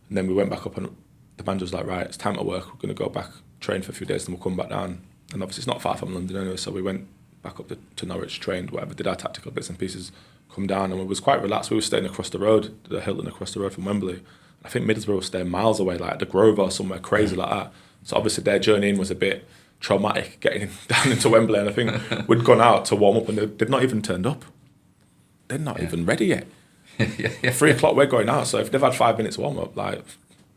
And then we went back up and the manager was like, right, it's time to work. We're going to go back, train for a few days and we'll come back down. And obviously it's not far from London anyway, so we went back up to Norwich, trained, whatever, did our tactical bits and pieces, come down, and we was quite relaxed. We were staying across the road, the Hilton across the road from Wembley. I think Middlesbrough was staying miles away, like the Grove or somewhere crazy like that. So obviously their journey in was a bit traumatic, getting down into Wembley, and I think we'd gone out to warm up and they'd not even turned up. They're not even ready yet. 3 o'clock we're going out, so if they've had 5 minutes warm up, like,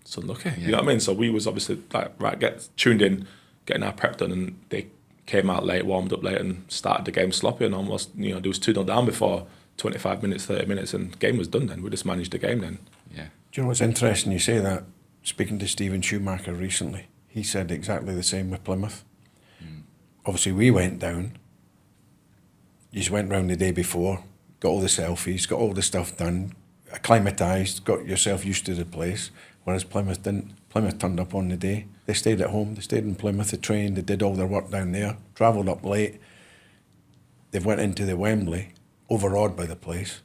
it's unlucky. You know what I mean? So we was obviously like, right, get tuned in, getting our prep done, and they came out late, warmed up late, and started the game sloppy, and almost, you know, there was 2-0 down before 25 minutes, 30 minutes, and the game was done then. We just managed the game then. Yeah. Do you know what's interesting? You say that. Speaking to Stephen Schumacher recently, he said exactly the same with Plymouth. Obviously, we went down. You just went round the day before, got all the selfies, got all the stuff done, acclimatised, got yourself used to the place, whereas Plymouth didn't. Plymouth turned up on the day. They stayed at home, they stayed in Plymouth, they trained, they did all their work down there, travelled up late. They've went into the Wembley, overawed by the place,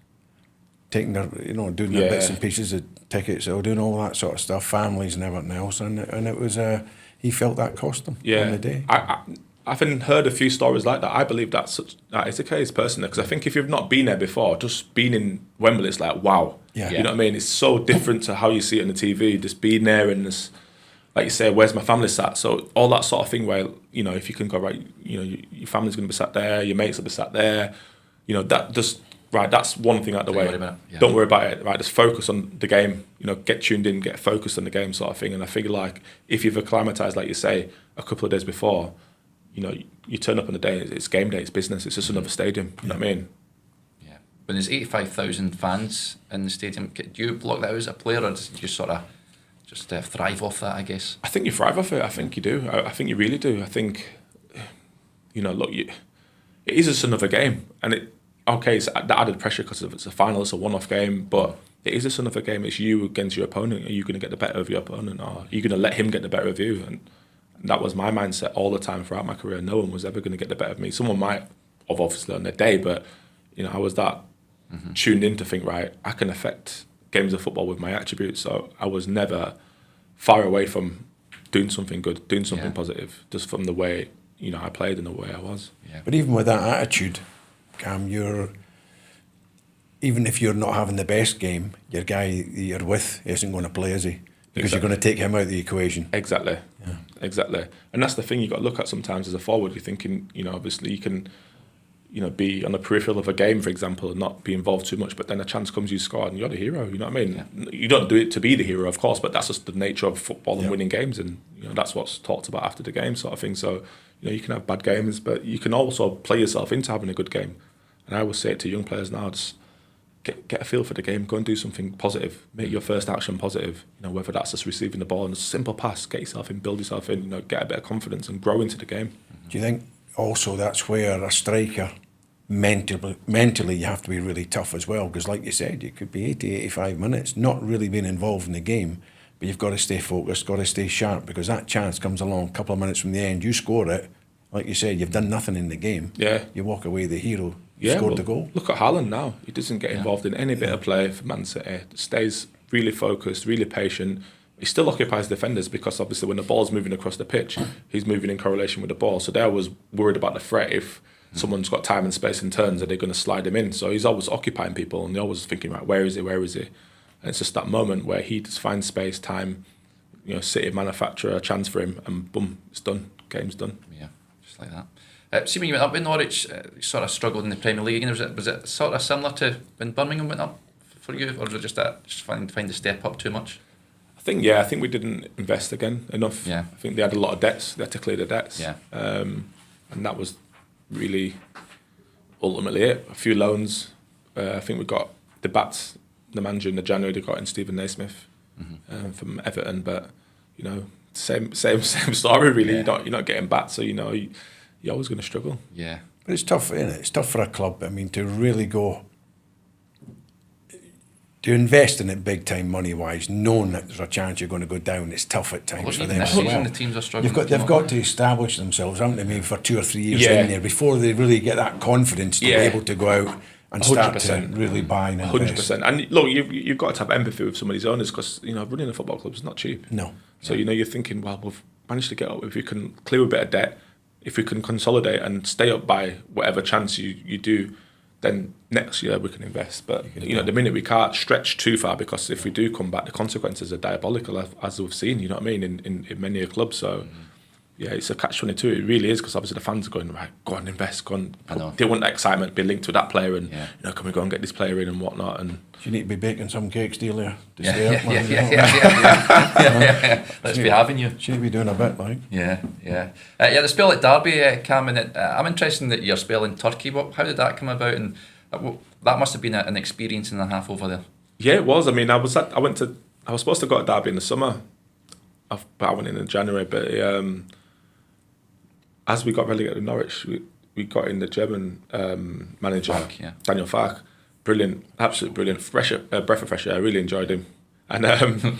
taking their, doing their bits and pieces of tickets, or doing all that sort of stuff, families and everything else, and it was, he felt that cost him on the day. I've heard a few stories like that. I believe that is the case personally, because I think if you've not been there before, just being in Wembley, it's like, wow. Yeah. You know what I mean? It's so different to how you see it on the TV, just being there and this, like you say, where's my family sat? So all that sort of thing where, if you can go, right, your family's going to be sat there, your mates will be sat there, that just, right, that's one thing out the way. Don't worry about it, right? Just focus on the game, get tuned in, get focused on the game sort of thing. And I feel like if you've acclimatised, like you say, a couple of days before, you turn up on the day, it's game day, it's business, it's just another stadium, you know what I mean? Yeah. When there's 85,000 fans in the stadium, do you block that out as a player, or do you sort of just thrive off that, I guess? I think you thrive off it, I think you do. I think you really do. I think, look, it is just another game. And it's that added pressure because it's a final, it's a one-off game, but it is just another game. It's you against your opponent. Are you going to get the better of your opponent, or are you going to let him get the better of you? And that was my mindset all the time throughout my career. No one was ever going to get the better of me. Someone might have, obviously, on their day, but I was that tuned in to think, right, I can affect games of football with my attributes. So I was never far away from doing something good, doing something positive, just from the way I played and the way I was. Yeah. But even with that attitude, Cam, even if you're not having the best game, your guy you're with isn't going to play, is he? Because you're going to take him out of the equation. Exactly. Yeah. Exactly. And that's the thing you got to look at sometimes as a forward. You're thinking, obviously you can, be on the peripheral of a game, for example, and not be involved too much, but then a chance comes, you score, and you're the hero, you know what I mean? Yeah. You don't do it to be the hero, of course, but that's just the nature of football and winning games, and that's what's talked about after the game sort of thing. So, you can have bad games, but you can also play yourself into having a good game. And I always say it to young players now, just get a feel for the game, go and do something positive, make your first action positive, whether that's just receiving the ball and a simple pass, get yourself in, build yourself in, get a bit of confidence and grow into the game. Do you think also that's where a striker mentally you have to be really tough as well, because like you said, you could be 80, 85 minutes not really being involved in the game, but you've got to stay focused, got to stay sharp, because that chance comes along a couple of minutes from the end, you score it, like you said, you've done nothing in the game. Yeah. You walk away the hero. You scored the goal. Look at Haaland now. He doesn't get involved in any bit of play for Man City. Stays really focused, really patient. He still occupies defenders because obviously when the ball's moving across the pitch, he's moving in correlation with the ball. So they're always worried about the threat. If someone's got time and space and turns, are they going to slide him in? So he's always occupying people, and they're always thinking, right, where is he? And it's just that moment where he just finds space, time, City manufacture a chance for him, and boom, it's done. Game's done. Yeah, just like that. See, when you went up in Norwich, you sort of struggled in the Premier League. And was it sort of similar to when Birmingham went up for you, or was it just find the step up too much? I think we didn't invest again enough. Yeah. I think they had a lot of debts. They had to clear the debts. Yeah. And that was really ultimately it. A few loans. I think we got the manager in the January. They got in Stephen Naismith from Everton, but same story really. Yeah. You're not getting bats, so you're always going to struggle. Yeah. But it's tough, isn't it? It's tough for a club. I mean, to really go to invest in it big time money wise, knowing that there's a chance you're going to go down, it's tough at times for them as well. The teams are struggling. They've got to establish themselves, haven't they? Maybe for 2 or 3 years Yeah. in there before they really get that confidence to be able to go out and start 100%. to really buy and invest. 100%. And look, you've got to have empathy with some of these owners because running a football club is not cheap. No. So you're thinking, well, we've managed to get up. If we can clear a bit of debt, if we can consolidate and stay up by whatever chance you do, then next year we can invest. But at the minute we can't stretch too far, because if we do come back, the consequences are diabolical, as we've seen. You know what I mean? In many a club. So yeah, it's a catch-22. It really is, because obviously the fans are going, right, go on, invest, go on. I know. They want that excitement, be linked to that player, and can we go and get this player in and whatnot? And You need to be baking some cakes, do you, to stay up, man? Yeah. Let's be having you. Should be doing a bit, like. Yeah. The spell at Derby, Cam, and I'm interested that your spell in Turkey. How did that come about? And that must have been an experience and a half over there. Yeah, it was. I mean, I was supposed to go to Derby in the summer, but I went in January. But as we got relegated to Norwich, we got in the German manager, Daniel Fark. Brilliant, absolutely brilliant. Breath of fresh air. I really enjoyed him. And I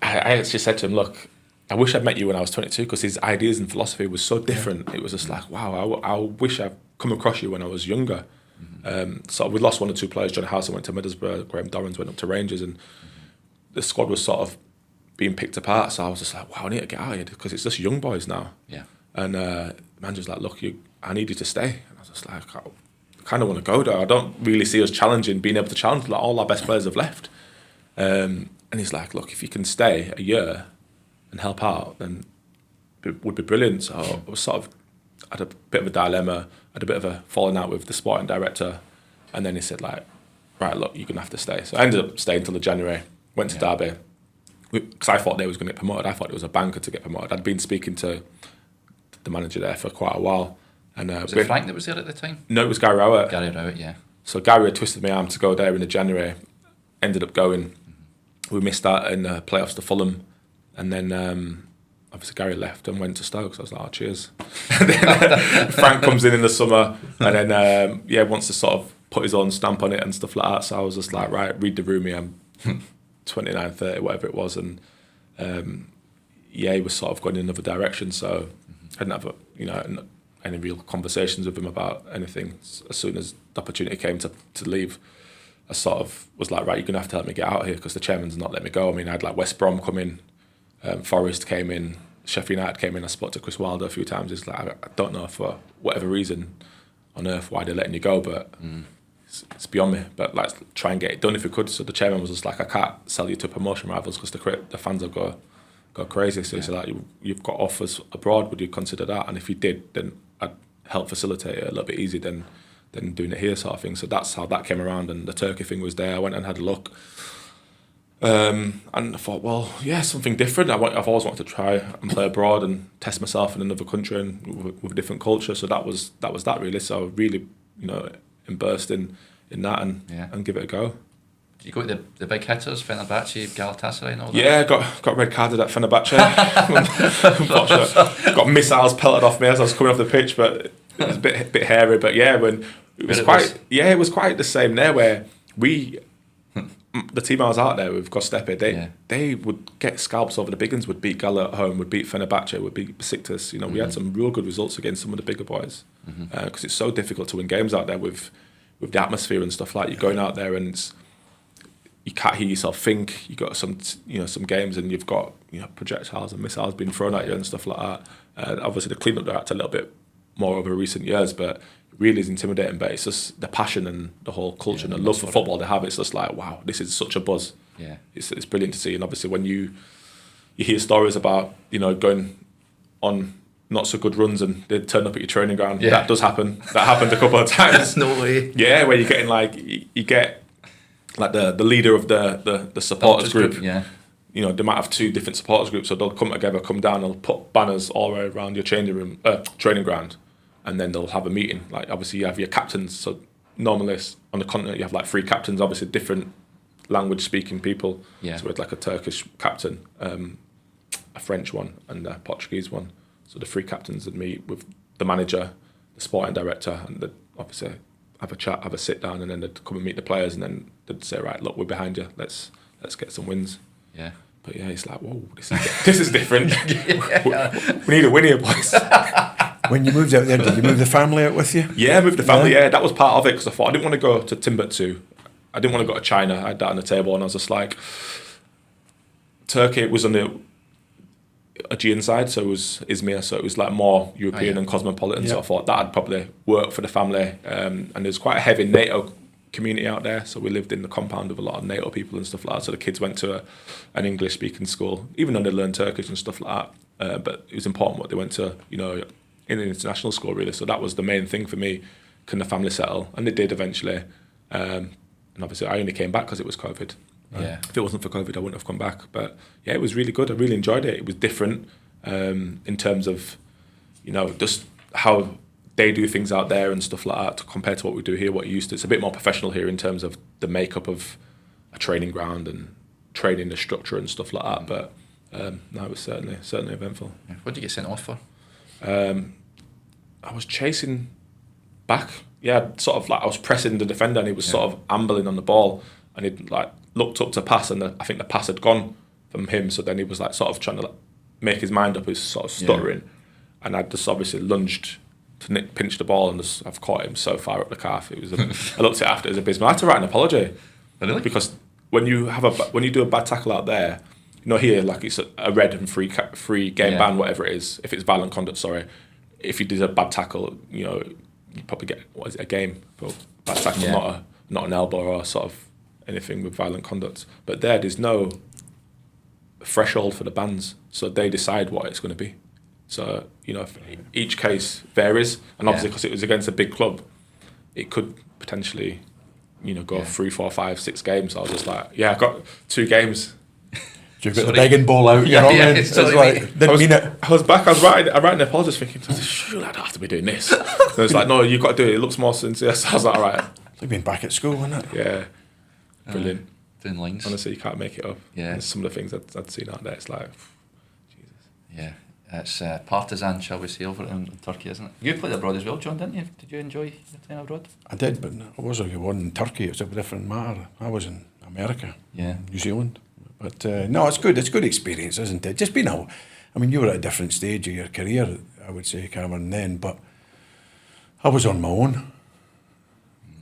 actually said to him, look, I wish I'd met you when I was 22, because his ideas and philosophy was so different. It was just like, wow, I wish I'd come across you when I was younger. So we lost 1 or 2 players. John Howson went to Middlesbrough, Graham Dorrans went up to Rangers, and the squad was sort of being picked apart. So I was just like, wow, I need to get out of here, because it's just young boys now. Yeah. And the manager's like, look, I need you to stay. And I was just like, I kind of want to go there. I don't really see us being able to challenge. Like, all our best players have left. And he's like, look, if you can stay a year and help out, then it would be brilliant. So I was sort of had a bit of a dilemma, had a bit of a falling out with the sporting director, and then he said, like, right, look, you're going to have to stay. So I ended up staying until the January, went to Derby, because I thought they was going to get promoted. I thought it was a banker to get promoted. I'd been speaking to the manager there for quite a while. And was it Frank that was there at the time? No, it was Gary Rowett. Gary Rowett, yeah. So Gary had twisted my arm to go there in the January, ended up going. We missed out in the playoffs to Fulham, and then obviously Gary left and went to Stoke. So I was like, oh, cheers. And then Frank comes in the summer, and then wants to sort of put his own stamp on it and stuff like that. So I was just like, right, read the room here. I'm 29, 30, whatever it was, and he was sort of going in another direction. So I didn't have any real conversations with him about anything. As soon as the opportunity came to leave, I sort of was like, right, you're going to have to help me get out of here, because the chairman's not letting me go. I mean, I had like West Brom come in, Forest came in, Sheffield United came in. I spoke to Chris Wilder a few times. It's like, I don't know for whatever reason on earth why they're letting you go, but it's beyond me. But like, try and get it done if we could. So the chairman was just like, I can't sell you to promotion rivals, because the fans will go crazy. So he said, like, you've got offers abroad, would you consider that? And if you did, then I'd help facilitate it a little bit easier than doing it here, sort of thing. So that's how that came around, and the Turkey thing was there. I went and had a look, and I thought, well, yeah, something different. I've always wanted to try and play abroad and test myself in another country and with a different culture. So that was that really. So I really, immersed in that and give it a go. Did you go to the big hitters, Fenerbahce, Galatasaray and all that? Yeah, got red carded at Fenerbahce. Unfortunately, got missiles pelted off me as I was coming off the pitch, but It was a bit hairy, but yeah, when it was it was quite the same there. Where the team I was out there with Göztepe, they would get scalps over the big ones. Would beat Gala at home, would beat Fenerbahce, would beat Besiktas. You know, we had some real good results against some of the bigger boys because it's so difficult to win games out there with the atmosphere and stuff like. You're going out there and you can't hear yourself think. You got some games and you've got projectiles and missiles being thrown at you and stuff like that. Obviously, the clean-up they're at a little bit more over recent years, but really is intimidating. But it's just the passion and the whole culture and the love for football they have. It's just like, wow, this is such a buzz. Yeah, it's brilliant to see. And obviously, when you hear stories about going on not so good runs and they turn up at your training ground, that does happen. That happened a couple of times. No way. Yeah, where you're getting you get like the leader of the supporters group. Yeah. They might have two different supporters groups, so they'll come together, come down, they'll put banners all the way around your training ground, and then they'll have a meeting. Like obviously you have your captains. So normally on the continent you have like 3 captains, obviously different language speaking people. Yeah. So with like a Turkish captain, a French one, and a Portuguese one. So the 3 captains would meet with the manager, the sporting director, and they'd obviously have a chat, have a sit down, and then they'd come and meet the players, and then they'd say, right, look, we're behind you. Let's get some wins. Yeah. But yeah, it's like, whoa, this is different. We need a win here, boys. When you moved out there, did you move the family out with you? Yeah, I moved the family. Yeah, that was part of it because I thought I didn't want to go to Timbuktu. I didn't want to go to China. I had that on the table, and I was just like, Turkey was on the Aegean side, so it was Izmir, so it was like more European and cosmopolitan. So I thought that'd probably work for the family. And there's quite a heavy NATO community out there, so we lived in the compound with a lot of NATO people and stuff like that. So the kids went to an English speaking school, even though they learned Turkish and stuff like that. But it was important what they went to, in an international school really. So that was the main thing for me. Can the family settle? And they did eventually. And obviously I only came back because it was COVID. If it wasn't for COVID, I wouldn't have come back. But yeah, it was really good. I really enjoyed it. It was different in terms of, just how they do things out there and stuff like that compared to what we do here, what you used to. It's a bit more professional here in terms of the makeup of a training ground and training, the structure and stuff like that. But no, it was certainly eventful. What did you get sent off for? I was chasing back. Yeah, sort of like I was pressing the defender and he was sort of ambling on the ball and he'd like looked up to pass and I think the pass had gone from him. So then he was like sort of trying to make his mind up. He was sort of stuttering, and I just obviously lunged to pinch the ball and I've caught him so far up the calf. It was I looked at it after, it was abysmal. I had to write an apology. Really? Because when you do a bad tackle out there, here like it's a red and free game ban, whatever it is. If it's violent conduct, sorry. If you did a bad tackle, you probably get a game for bad tackle, not an elbow or sort of anything with violent conduct. But there's no threshold for the bans, so they decide what it's going to be. So each case varies, and obviously because it was against a big club, it could potentially go 3, 4, 5, 6 games. I was just like, I got 2 games. You've got the begging ball out, it's I was back. I was writing an apology, thinking, surely I don't have to be doing this. And it's like, no, you've got to do it. It looks more sincere. So I was like, all right. It's like being back at school, isn't it? Yeah, brilliant. Doing lines. Honestly, you can't make it up. Yeah. And some of the things I'd seen out there, it's like, Jesus. Yeah, it's partisan, shall we say, over in Turkey, isn't it? You played abroad as well, John, didn't you? Did you enjoy your time abroad? I did, but I wasn't one in Turkey. It's a different matter. I was in America, New Zealand. But no, it's good. It's a good experience, isn't it? Just being out. I mean, you were at a different stage of your career, I would say, Cameron, then, but I was on my own.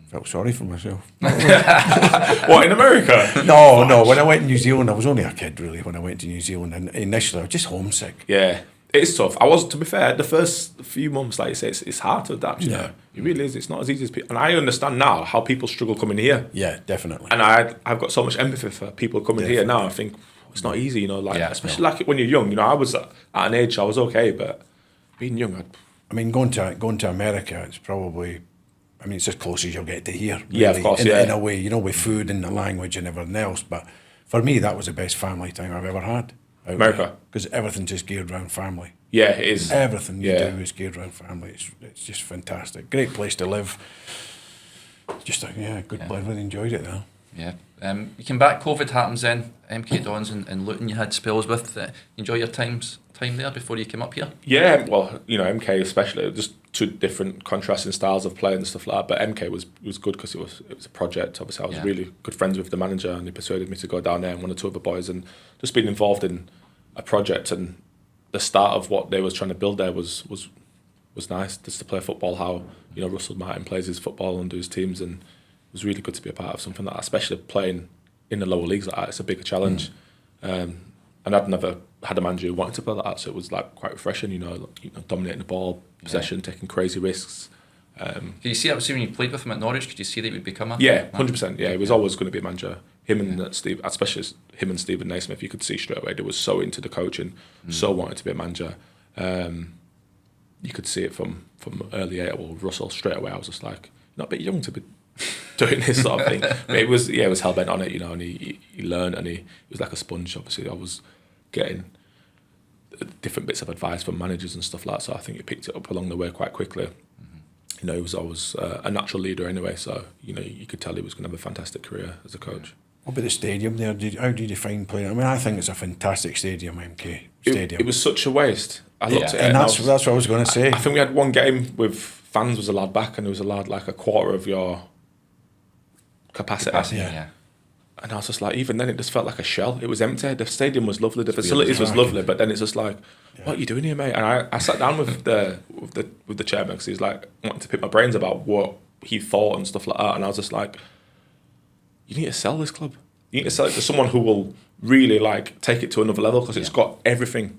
Felt sorry for myself. What, in America? No. When I went to New Zealand, I was only a kid, really, when I went to New Zealand. And initially, I was just homesick. Yeah, it's tough. I was, to be fair, the first few months, like you say, it's hard to adapt. It really is. It's not as easy as people. And I understand now how people struggle coming here. Yeah, definitely. And I've got so much empathy for people coming here now. I think it's not easy, especially like when you're young. I was at an age I was okay, but being young, I mean, going to America, it's probably, it's as close as you'll get to here. Really, yeah, of course, in a way, with food and the language and everything else. But for me, that was the best family time I've ever had. America, because everything's just geared around family. Yeah, it is. Everything you do is geared around family. It's just fantastic. Great place to live. Just good place. Really enjoyed it though. Yeah. You came back. COVID happens then. MK Dons and Luton. You had spells with. Enjoy your time there before you came up here. Yeah. Well, MK especially. Just two different contrasting styles of play and stuff like that. But MK was good because it was a project. Obviously, I was really good friends with the manager, and he persuaded me to go down there and one or two other boys, and just being involved in a project and the start of what they was trying to build there was nice. Just to play football, how Russell Martin plays his football and do his teams, and it was really good to be a part of something like that, especially playing in the lower leagues like that. It's a bigger challenge, and I'd never had a manager who wanted to play like that, so it was like quite refreshing. Dominating the ball, possession, taking crazy risks. Did you see that? When you played with him at Norwich, could you see that he would become a 100%. Yeah, he was always going to be a manager. Him and Steve, especially him and Stephen Naismith, you could see straight away they were so into the coaching, so wanted to be a manager. You could see it from early age. Well, Russell straight away. I was just like, not a bit young to be doing this sort of thing. But it was hell bent on it, and he learned, and he was like a sponge. Obviously, I was getting different bits of advice from managers and stuff like that. So I think he picked it up along the way quite quickly. He was always a natural leader anyway. So you could tell he was going to have a fantastic career as a coach. What about the stadium there? How did you find playing? I mean, I think it's a fantastic stadium, MK Stadium. It was such a waste. I looked at it, and that's what I was going to say. I think we had one game with fans was allowed back, and it was allowed like a quarter of your capacity. Yeah. And I was just like, even then, it just felt like a shell. It was empty. The stadium was lovely. The facilities was lovely, but then it's just like, what are you doing here, mate? And I sat down with the chairman because he's like wanting to pick my brains about what he thought and stuff like that. And I was just like, you need to sell this club. You need to sell it to someone who will really like take it to another level because it's got everything.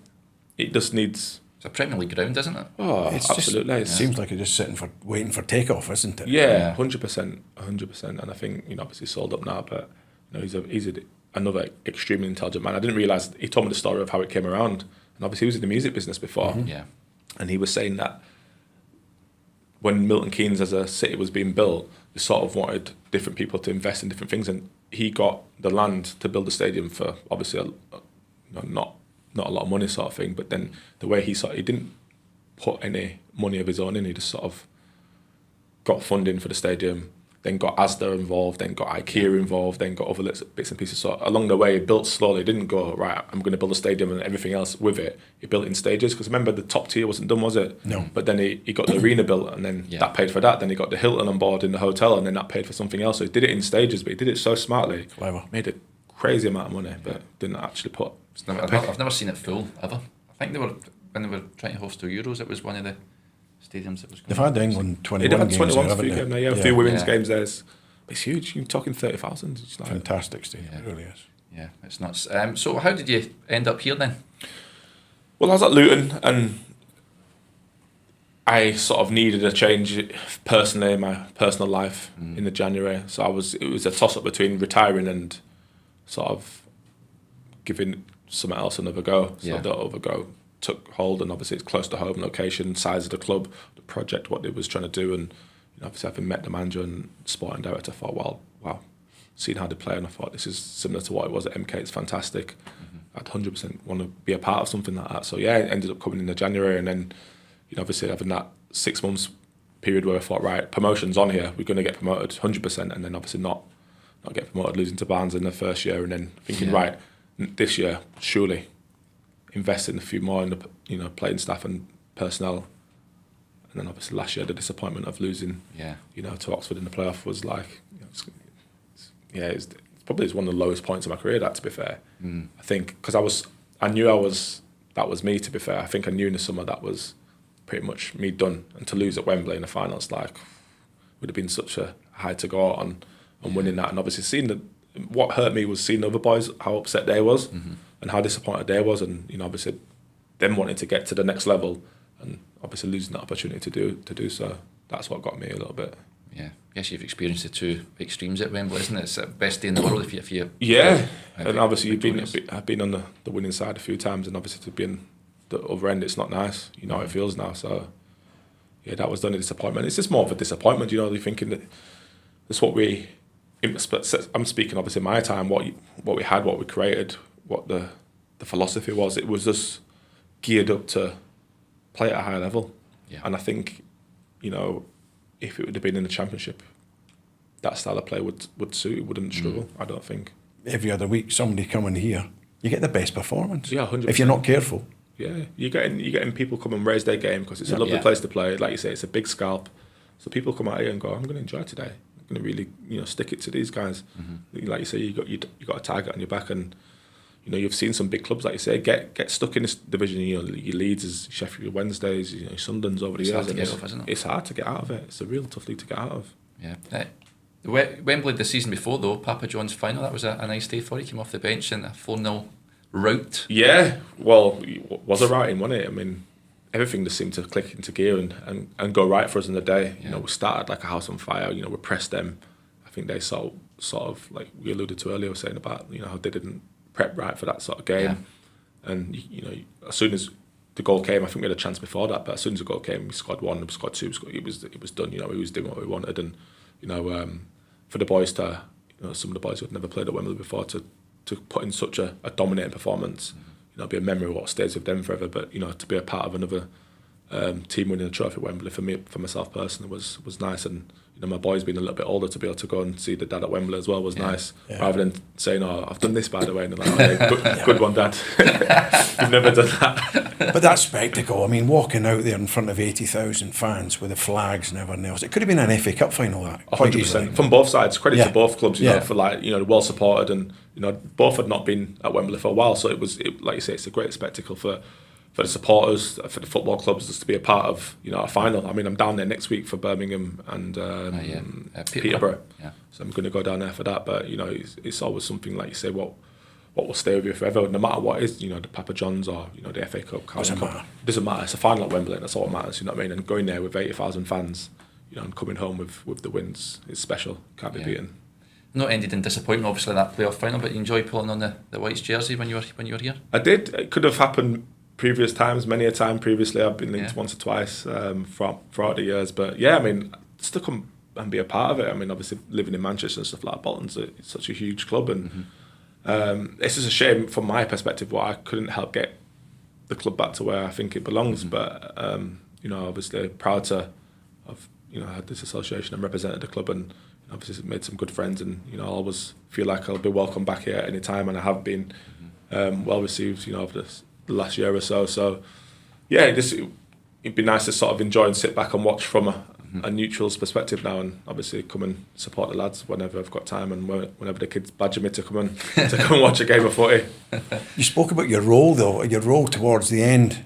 It just needs. It's a Premier League ground, isn't it? Oh, it's absolutely. It seems like it's just waiting for takeoff, isn't it? Yeah, 100%. And I think obviously sold up now, but he's another extremely intelligent man. I didn't realise he told me the story of how it came around, and obviously he was in the music business before. Yeah, and he was saying that when Milton Keynes as a city was being built, they sort of wanted different people to invest in different things, and he got the land to build a stadium for obviously not a lot of money sort of thing. But then the way he didn't put any money of his own in. He just sort of got funding for the stadium, then got Asda involved, then got IKEA involved, then got other bits and pieces. So along the way, he built slowly. He didn't go, right, I'm going to build a stadium and everything else with it. He built it in stages, because remember, the top tier wasn't done, was it? No. But then he got the arena built, and then that paid for that. Then he got the Hilton on board in the hotel, and then that paid for something else. So he did it in stages, but he did it so smartly. Clever. Made a crazy amount of money, but didn't actually put... I've never seen it full, ever. I think when they were trying to host the Euros, it was one of the stadiums that was going. They've had England 21 They've had games 21 there, for a haven't game they? there, a few women's games there. It's huge. You're talking 30,000. It's like fantastic stadium, it really is. Yeah, it's nuts. So how did you end up here then? Well, I was at Luton, and I sort of needed a change personally in my personal life in the January. So it was a toss-up between retiring and sort of giving something else another go. So that other go took hold, and obviously it's close to home, location, size of the club, the project, what it was trying to do, and obviously having met the manager and sporting director, I thought, wow, seeing how they play, and I thought this is similar to what it was at MK. It's fantastic. I'd 100% want to be a part of something like that. So yeah, it ended up coming in the January, and then obviously having that 6 months period where I thought, right, promotion's on here, we're going to get promoted 100%, and then obviously not get promoted, losing to Barnes in the first year, and then thinking, right, this year surely invest in a few more in the playing staff and personnel. And then obviously last year the disappointment of losing to Oxford in the playoff was like it's probably one of the lowest points of my career, that, to be fair. I think because I knew that was me, to be fair. I think I knew in the summer that was pretty much me done, and to lose at Wembley in the finals, like, would have been such a high to go out on winning that. And obviously seeing what hurt me was seeing the other boys, how upset they was and how disappointed they was, and obviously them wanting to get to the next level, and obviously losing that opportunity to do so. That's what got me a little bit. Yeah, I guess you've experienced the two extremes at Wembley, isn't it? It's the best day in the world if you and obviously I've been on the winning side a few times, and obviously to be on the other end, it's not nice. You know how it feels now. So yeah, that was done a disappointment. It's just more of a disappointment. You're thinking that that's what I'm speaking obviously my time, what we had, what we created, what the philosophy was. It was just geared up to play at a high level. Yeah. And I think, if it would have been in the Championship, that style of play would suit. It wouldn't struggle, I don't think. Every other week, somebody coming here, you get the best performance. Yeah, 100%. If you're not careful. Yeah, you're getting people come and raise their game because it's a lovely place to play. Like you say, it's a big scalp. So people come out here and go, I'm going to enjoy today. I'm going to really, stick it to these guys. Like you say, you got a target on your back, and you've seen some big clubs, like you say, get stuck in this division. Your Leeds is Sheffield Wednesdays, Sunderland's over the years. Hard to get off, isn't it? It's hard to get out of it. It's a real tough league to get out of. Yeah. Wembley the season before though, Papa John's final, that was a nice day for you. He came off the bench in a 4-0 rout. Yeah, well, it was a routing, wasn't it? I mean, everything just seemed to click into gear and go right for us in the day. Yeah. We started like a house on fire. We pressed them. I think they sort of like we alluded to earlier, saying about how they didn't prep right for that sort of game. Yeah. And as soon as the goal came, I think we had a chance before that, but as soon as the goal came, we scored one, we scored two, it was done. We was doing what we wanted, and for the boys to some of the boys who had never played at Wembley before to put in such a dominating performance, be a memory of what stays with them forever. But to be a part of another team winning a trophy at Wembley for myself personally was nice, and my boys being a little bit older to be able to go and see the dad at Wembley as well was nice, rather than saying, "Oh, I've done this by the way," and they're like, "Okay, good one, Dad." You've never done that. But that spectacle, I mean, walking out there in front of 80,000 fans with the flags and everything else, it could have been an FA Cup final. That 100% from both sides. Credit to both clubs, for well supported, and both had not been at Wembley for a while, so it like you say, it's a great spectacle for the supporters, for the football clubs, just to be a part of a final. I mean, I'm down there next week for Birmingham and Peterborough. Yeah. So I'm going to go down there for that. But it's always something, like you say, what will stay with you forever, no matter what it is. The Papa John's or the FA Cup, Cardiff Cup. Doesn't matter. It's a final at Wembley, and that's all that matters. You know what I mean? And going there with 80,000 fans, and coming home with the wins is special. Can't be beaten. Not ended in disappointment, obviously, that playoff final. But you enjoy pulling on the Whites jersey when you were here. I did. It could have happened previous times, many a time previously. I've been linked once or twice throughout the years, but I mean, just to come and be a part of it. I mean, obviously living in Manchester and stuff like that, Bolton's such a huge club, and it's just a shame from my perspective why I couldn't help get the club back to where I think it belongs. But obviously proud to have had this association and represented the club, and obviously made some good friends, and I always feel like I'll be welcome back here at any time, and I have been well received over the last year or so. So it'd be nice to sort of enjoy and sit back and watch from a neutral's perspective now, and obviously come and support the lads whenever I've got time, and whenever the kids badger me to come and watch a game of footy. You spoke about your role though, your role towards the end.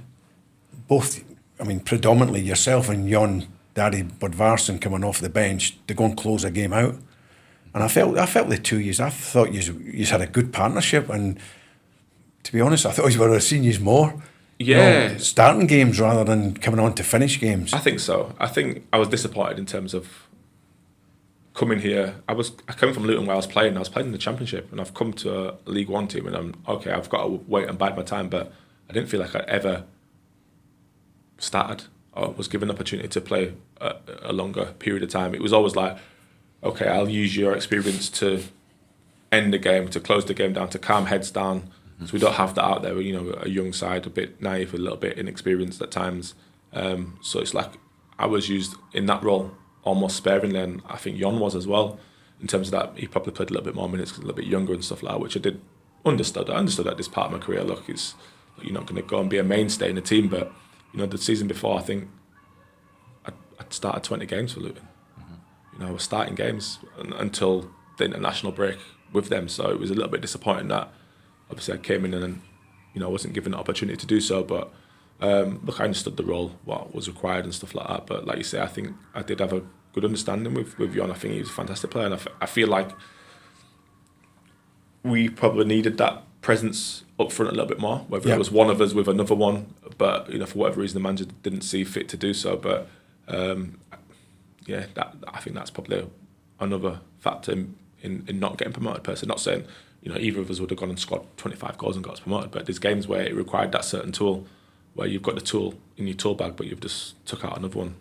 Both, I mean, predominantly yourself and Jon Daddy Budvarsson coming off the bench to go and close a game out. And I felt the 2 years, I thought you had a good partnership, and to be honest, I thought you would have seen you more. Yeah. Starting games rather than coming on to finish games. I think so. I think I was disappointed in terms of coming here. I came from Luton where I was playing in the Championship, and I've come to a League One team, and I've got to wait and bide my time, but I didn't feel like I ever started or was given an opportunity to play a longer period of time. It was always like, okay, I'll use your experience to end the game, to close the game down, to calm heads down. So we don't have that out there. A young side, a bit naive, a little bit inexperienced at times. So it's like I was used in that role almost sparingly, and I think Jon was as well. In terms of that, he probably played a little bit more minutes, a little bit younger and stuff like that, which I did understood. I understood at this part of my career. Look, you're not going to go and be a mainstay in the team, but the season before, I think I'd started 20 games for Luton. I was starting games until the international break with them, so it was a little bit disappointing that. Obviously, I came in and I wasn't given the opportunity to do so. But look, I understood the role, what was required and stuff like that. But like you say, I think I did have a good understanding with Jon. I think he was a fantastic player, and I feel like we probably needed that presence up front a little bit more. Whether it was one of us with another one, but for whatever reason, the manager didn't see fit to do so. But I think that's probably another factor in not getting promoted. Personally, not saying. Either of us would have gone and scored 25 goals and got us promoted. But there's games where it required that certain tool, where you've got the tool in your tool bag, but you've just took out another one,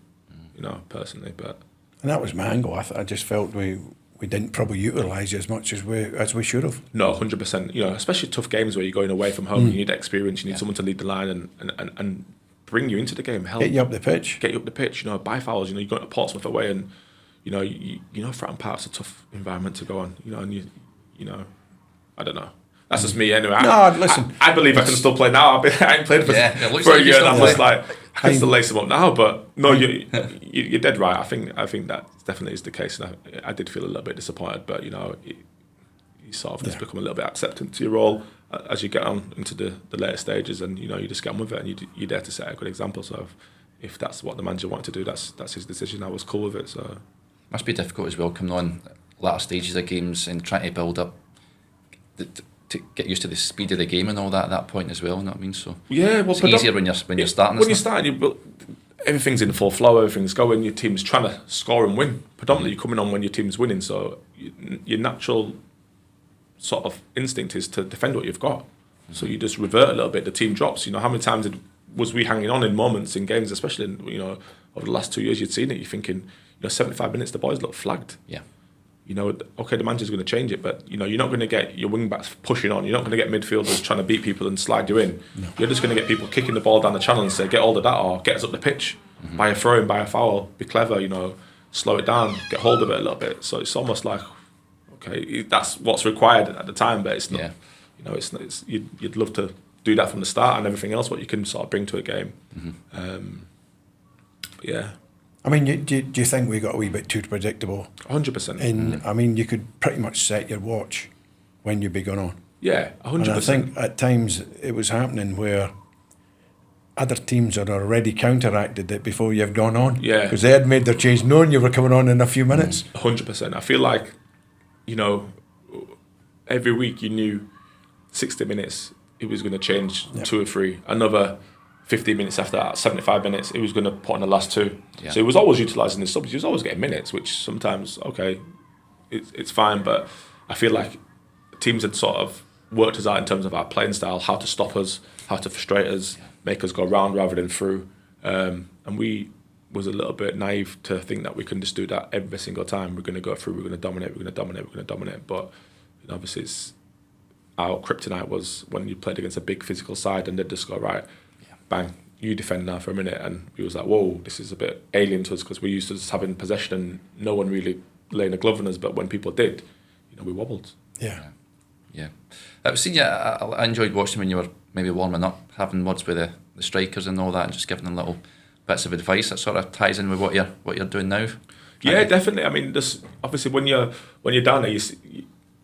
personally. But and that was my angle. I just felt we didn't probably utilise you as much as we should have. No, 100%. Especially tough games where you're going away from home, you need experience, you need someone to lead the line and bring you into the game. Help get you up the pitch. Buy fouls. You're going to Portsmouth away, and Fratton Park's a tough environment to go on. And I don't know. That's just me anyway. No, listen. I believe I can still play now. I ain't played for it looks a like you year, and still I'm play. just like, I can still lace them up now. But no, you're dead right. I think that definitely is the case, and I did feel a little bit disappointed. But you sort of just become a little bit acceptant to your role as you get on into the later stages, and you just get on with it, and you dare to set a good example. So if that's what the manager wanted to do, that's his decision. I was cool with it. So must be difficult as well coming on latter stages of games and trying to build up to get used to the speed of the game and all that at that point as well. You know what I mean? So yeah, well, it's easier when you're starting. When you're starting, everything's in full flow. Everything's going. Your team's trying to score and win. Predominantly, you're coming on when your team's winning. So your natural sort of instinct is to defend what you've got. So you just revert a little bit. The team drops. How many times was we hanging on in moments in games, especially over the last 2 years? You'd seen it. You're thinking, 75 minutes, the boys look flagged. Yeah. Okay, the manager's going to change it, but you're not going to get your wing backs pushing on. You're not going to get midfielders trying to beat people and slide you in. No. You're just going to get people kicking the ball down the channel and say, get hold of that, or get us up the pitch, by a throw in, by a foul, be clever, slow it down, get hold of it a little bit. So it's almost like, okay, that's what's required at the time, but it's not. Yeah. It's you'd love to do that from the start, and everything else what you can sort of bring to a game. Yeah. I mean, do you think we got a wee bit too predictable? 100%. I mean, you could pretty much set your watch when you'd be going on. Yeah, 100%. And I think at times it was happening where other teams had already counteracted it before you've gone on. Yeah. Because they had made their change knowing you were coming on in a few minutes. 100%. I feel like, every week you knew 60 minutes it was going to change 2 or 3. Another 15 minutes after that, 75 minutes, it was going to put on the last 2. Yeah. So he was always utilising the subs. He was always getting minutes, which sometimes, okay, it's fine. But I feel like teams had sort of worked us out in terms of our playing style, how to stop us, how to frustrate us, make us go round rather than through. And we was a little bit naive to think that we can just do that every single time. We're going to go through, we're going to dominate, we're going to dominate, we're going to dominate. But obviously our kryptonite was when you played against a big physical side and they'd just go, right, bang, you defend now for a minute, and we was like, whoa, this is a bit alien to us because we're used to just having possession and no one really laying a glove on us. But when people did, we wobbled. Yeah. I've seen you. I enjoyed watching when you were maybe warming up, having words with the strikers and all that, and just giving them little bits of advice. That sort of ties in with what you're doing now. Yeah, definitely. I mean, this obviously when you're down there,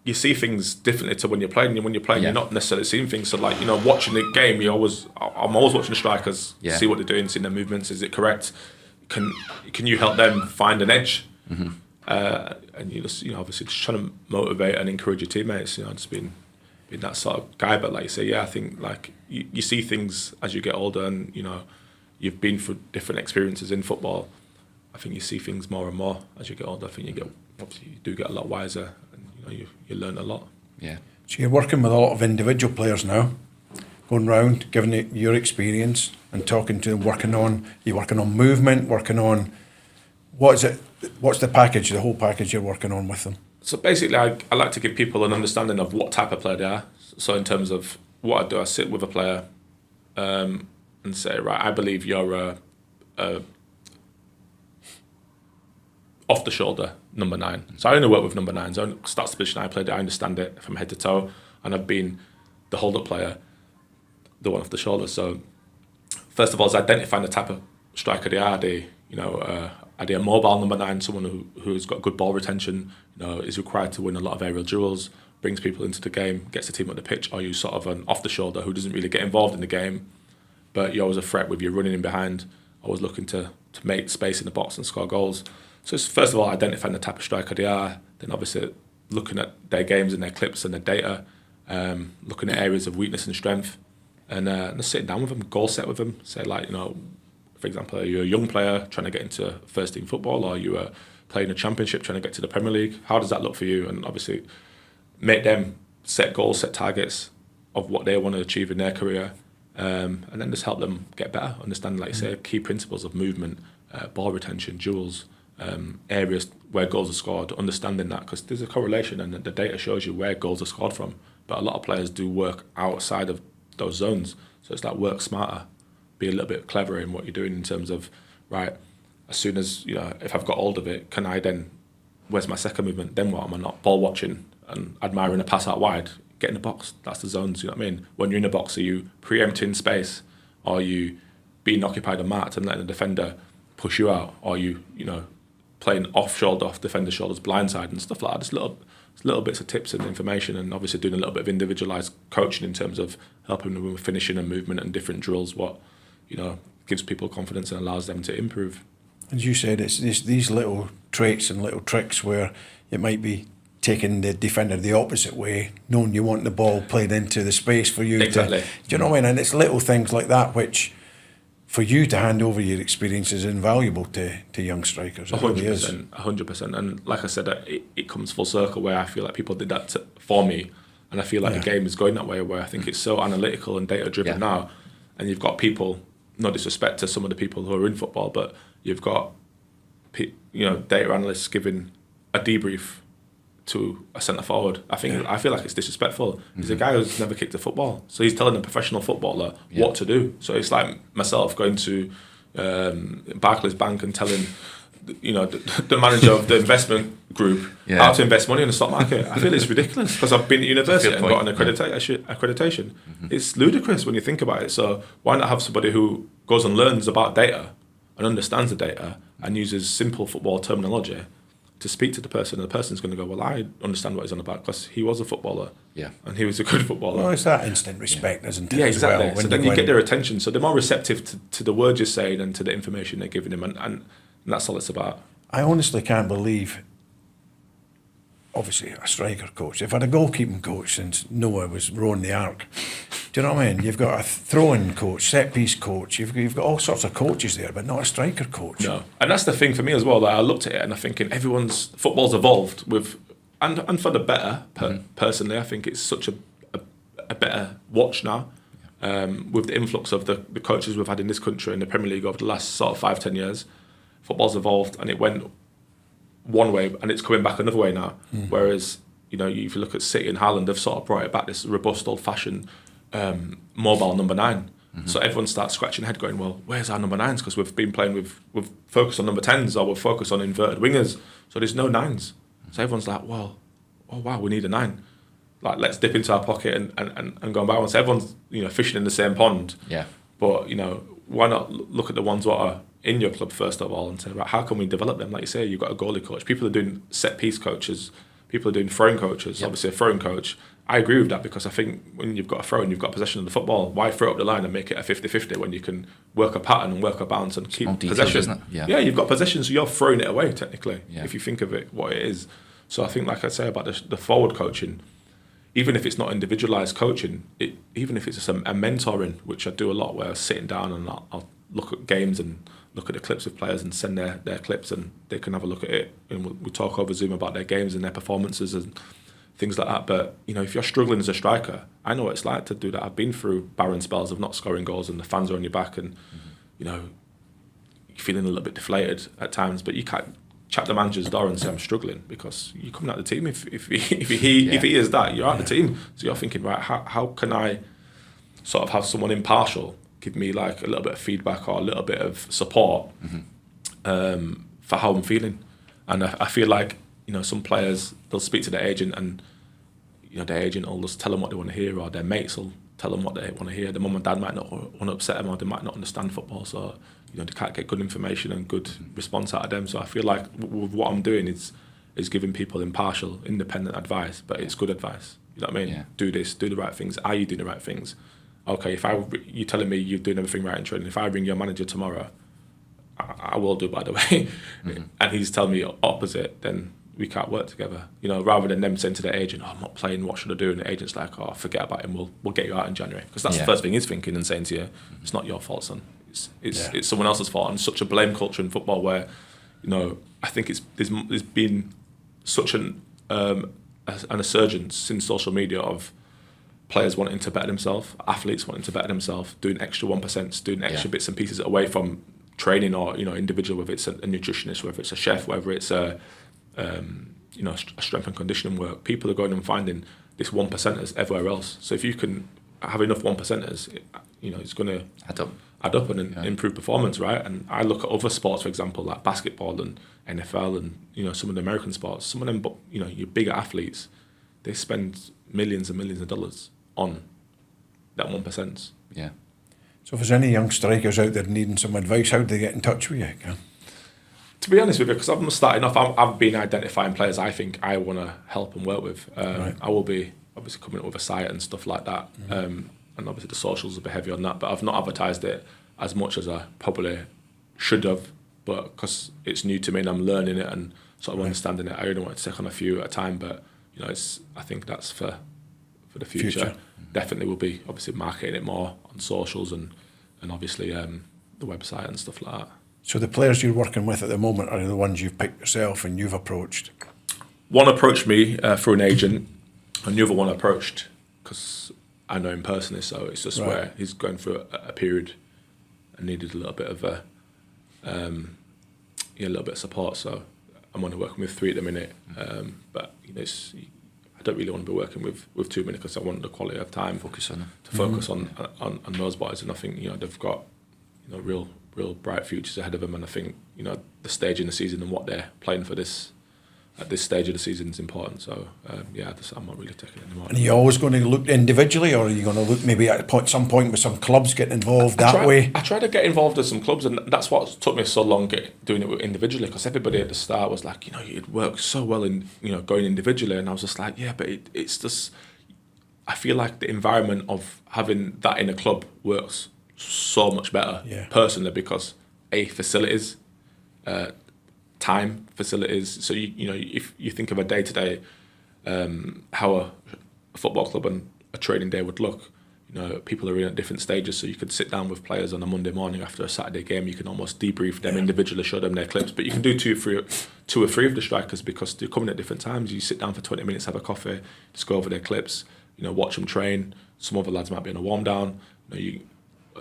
you see things differently to when you're playing. When you're playing, you're not necessarily seeing things. So, like, watching the game, I'm always watching the strikers, see what they're doing, seeing their movements. Is it correct? Can you help them find an edge? And you just, obviously just trying to motivate and encourage your teammates. Just being that sort of guy. But like you say, I think like you see things as you get older, and you've been through different experiences in football. I think you see things more and more as you get older. I think you do get a lot wiser. You learn a lot. Yeah. So you're working with a lot of individual players now, going round, giving it your experience and talking to them, working on movement, working on what's the package, the whole package you're working on with them? So basically, I like to give people an understanding of what type of player they are. So in terms of what I do, I sit with a player and say, right, I believe you're a off the shoulder number 9. So I only work with number 9s. That's the position I played. I understand it from head to toe, and I've been the hold-up player, the one off the shoulder. So first of all, is identifying the type of striker they are. Are they a mobile number 9, someone who's got good ball retention, is required to win a lot of aerial duels, brings people into the game, gets the team on the pitch? Or are you sort of an off the shoulder who doesn't really get involved in the game, but you're always a threat with your running in behind, always looking to make space in the box and score goals? So it's first of all identifying the type of striker they are, then obviously looking at their games and their clips and their data, looking at areas of weakness and strength, and sitting down with them, goal set with them, say like, for example, are you a young player trying to get into first team football, or are you playing a championship trying to get to the Premier League? How does that look for you? And obviously make them set goals, set targets of what they want to achieve in their career, and then just help them get better, understand, like you say, key principles of movement, ball retention, duels, areas where goals are scored, understanding that, because there's a correlation and the data shows you where goals are scored from. But a lot of players do work outside of those zones. So it's like work smarter, be a little bit cleverer in what you're doing in terms of, right, as soon as, if I've got hold of it, can I then, where's my second movement? Then what? Am I not ball watching and admiring a pass out wide? get in the box. That's the zones, you know what I mean? When you're in the box, are you preempting space? Are you being occupied and marked and letting the defender push you out? Or are you, playing off defender's shoulders, blindside and stuff like that? Just little bits of tips and information, and obviously doing a little bit of individualised coaching in terms of helping them with finishing and movement and different drills, what, gives people confidence and allows them to improve. As you said, it's these little traits and little tricks where it might be taking the defender the opposite way, knowing you want the ball played into the space for you. Exactly. Do you know what I mean? And it's little things like that which, for you to hand over your experience, is invaluable to young strikers. 100%. And like I said, it comes full circle where I feel like people did that for me, and I feel like the game is going that way, where I think it's so analytical and data driven now, and you've got people, no disrespect to some of the people who are in football, but you've got data analysts giving a debrief to a centre forward. I feel like it's disrespectful. He's a guy who's never kicked a football, so he's telling a professional footballer what to do. So it's like myself going to Barclays Bank and telling the manager of the investment group how to invest money in the stock market. I feel it's ridiculous because I've been at university and got an accreditation. It's ludicrous when you think about it. So why not have somebody who goes and learns about data and understands the data and uses simple football terminology to speak to the person, and the person's going to go, well, I understand what he's on about because he was a footballer, and he was a good footballer. Well, it's that instant respect, isn't it? Yeah, exactly. As well, so then you get their attention, so they're more receptive to the words you're saying and to the information they're giving him, and that's all it's about. I honestly can't believe, obviously, a striker coach. If I had a goalkeeping coach since Noah was rowing the ark, do you know what I mean? You've got a throwing coach, set-piece coach, you've got all sorts of coaches there, but not a striker coach. No, and that's the thing for me as well. Like, I looked at it and I'm thinking football's evolved with, and for the better, personally, I think it's such a better watch now. With the influx of the coaches we've had in this country in the Premier League over the last sort of 5-10 years, football's evolved and it went one way and it's coming back another way now. Whereas, if you look at City and Haaland, they've sort of brought it back, this robust, old-fashioned mobile number 9. So everyone starts scratching their head going, well, where's our number 9s? Because we've been playing we've focused on number 10s, or we've focused on inverted wingers. So there's no 9s. So everyone's like, well, oh wow, we need a 9. Like, let's dip into our pocket and go and buy one. So everyone's, fishing in the same pond. Yeah. But, why not look at the ones that are in your club first of all and say, right, how can we develop them? Like you say, you've got a goalie coach. People are doing set-piece coaches. People are doing throwing coaches. Obviously, a throwing coach. I agree with that because I think when you've got a throw and you've got possession of the football, why throw up the line and make it a 50-50 when you can work a pattern and work a bounce and keep possession? Isn't it? Yeah, you've got possession, so you're throwing it away technically, if you think of it what it is. So I think, like I say about the forward coaching, even if it's not individualised coaching, even if it's just a mentoring, which I do a lot, where I'm sitting down and I'll look at games and look at the clips of players and send their clips and they can have a look at it, and we talk over Zoom about their games and their performances and things like that. But if you're struggling as a striker, I know what it's like to do that. I've been through barren spells of not scoring goals and the fans are on your back and you're feeling a little bit deflated at times, but you can't chat the manager's door and say I'm struggling, because you're coming out of the team. If he is that, you're out of the team. So you're thinking, right, how can I sort of have someone impartial give me like a little bit of feedback or a little bit of support for how I'm feeling? And I feel like some players, they'll speak to their agent and their agent will just tell them what they want to hear, or their mates will tell them what they want to hear. The mum and dad might not want to upset them, or they might not understand football, so they can't get good information and good response out of them. So I feel like with what I'm doing is giving people impartial, independent advice, but it's good advice. You know what I mean? Yeah. Do this, do the right things. Are you doing the right things? Okay, you're telling me you're doing everything right in training. If I ring your manager tomorrow, I will do, by the way, and he's telling me opposite, then we can't work together. Rather than them saying to their agent, I'm not playing, what should I do? And the agent's like, forget about him, we'll get you out in January. Because that's the first thing he's thinking and saying to you, it's not your fault, son. It's someone else's fault. And such a blame culture in football where, I think there's been such an resurgence since social media of players wanting to better themselves, athletes wanting to better themselves, doing extra 1%, doing extra bits and pieces away from training or individual, whether it's a nutritionist, whether it's a chef, whether it's a strength and conditioning work. People are going and finding this 1%ers everywhere else. So if you can have enough 1%ers, it's going to add up and improve performance, right? And I look at other sports, for example, like basketball and NFL and some of the American sports. Some of them, your bigger athletes, they spend millions and millions of dollars on that 1%. Yeah. So if there's any young strikers out there needing some advice, how do they get in touch with you? Cam? To be honest with you, because I'm starting off, I've been identifying players I think I want to help and work with. Right. I will be obviously coming up with a site and stuff like that. And obviously the socials will be heavy on that, but I've not advertised it as much as I probably should have, but because it's new to me and I'm learning it and sort of understanding it, I only want to take on a few at a time, but you know, I think that's for the future. Definitely will be obviously marketing it more on socials and obviously the website and stuff like that. So the players you're working with at the moment are the ones you've picked yourself and you've approached? One approached me through an agent, and the other one approached because I know him personally, so it's just where he's going through a period and needed a little bit of a little bit of support. So I'm only working with 3 at the minute, but you know, I don't really want to be working with too many because I want the quality of time focus on those boys, and I think, you know, they've got, you know, real bright futures ahead of them, and I think, you know, the stage in the season and what they're playing for at this stage of the season is important. So I'm not really taking it anymore. And are you always going to look individually, or are you going to look maybe at some point with some clubs getting involved way? I try to get involved with some clubs, and that's what took me so long doing it individually, because everybody at the start was like, you know, it works so well in, you know, going individually, and I was just like, yeah, but it's just, I feel like the environment of having that in a club works so much better personally, because facilities, time, facilities. So you know, if you think of a day-to-day, how a football club and a training day would look, you know, people are in at different stages. So you could sit down with players on a Monday morning after a Saturday game. You can almost debrief them individually, show them their clips. But you can do two or three of the strikers, because they're coming at different times. You sit down for 20 minutes, have a coffee, just go over their clips. You know, watch them train. Some other lads might be on a warm down. You know,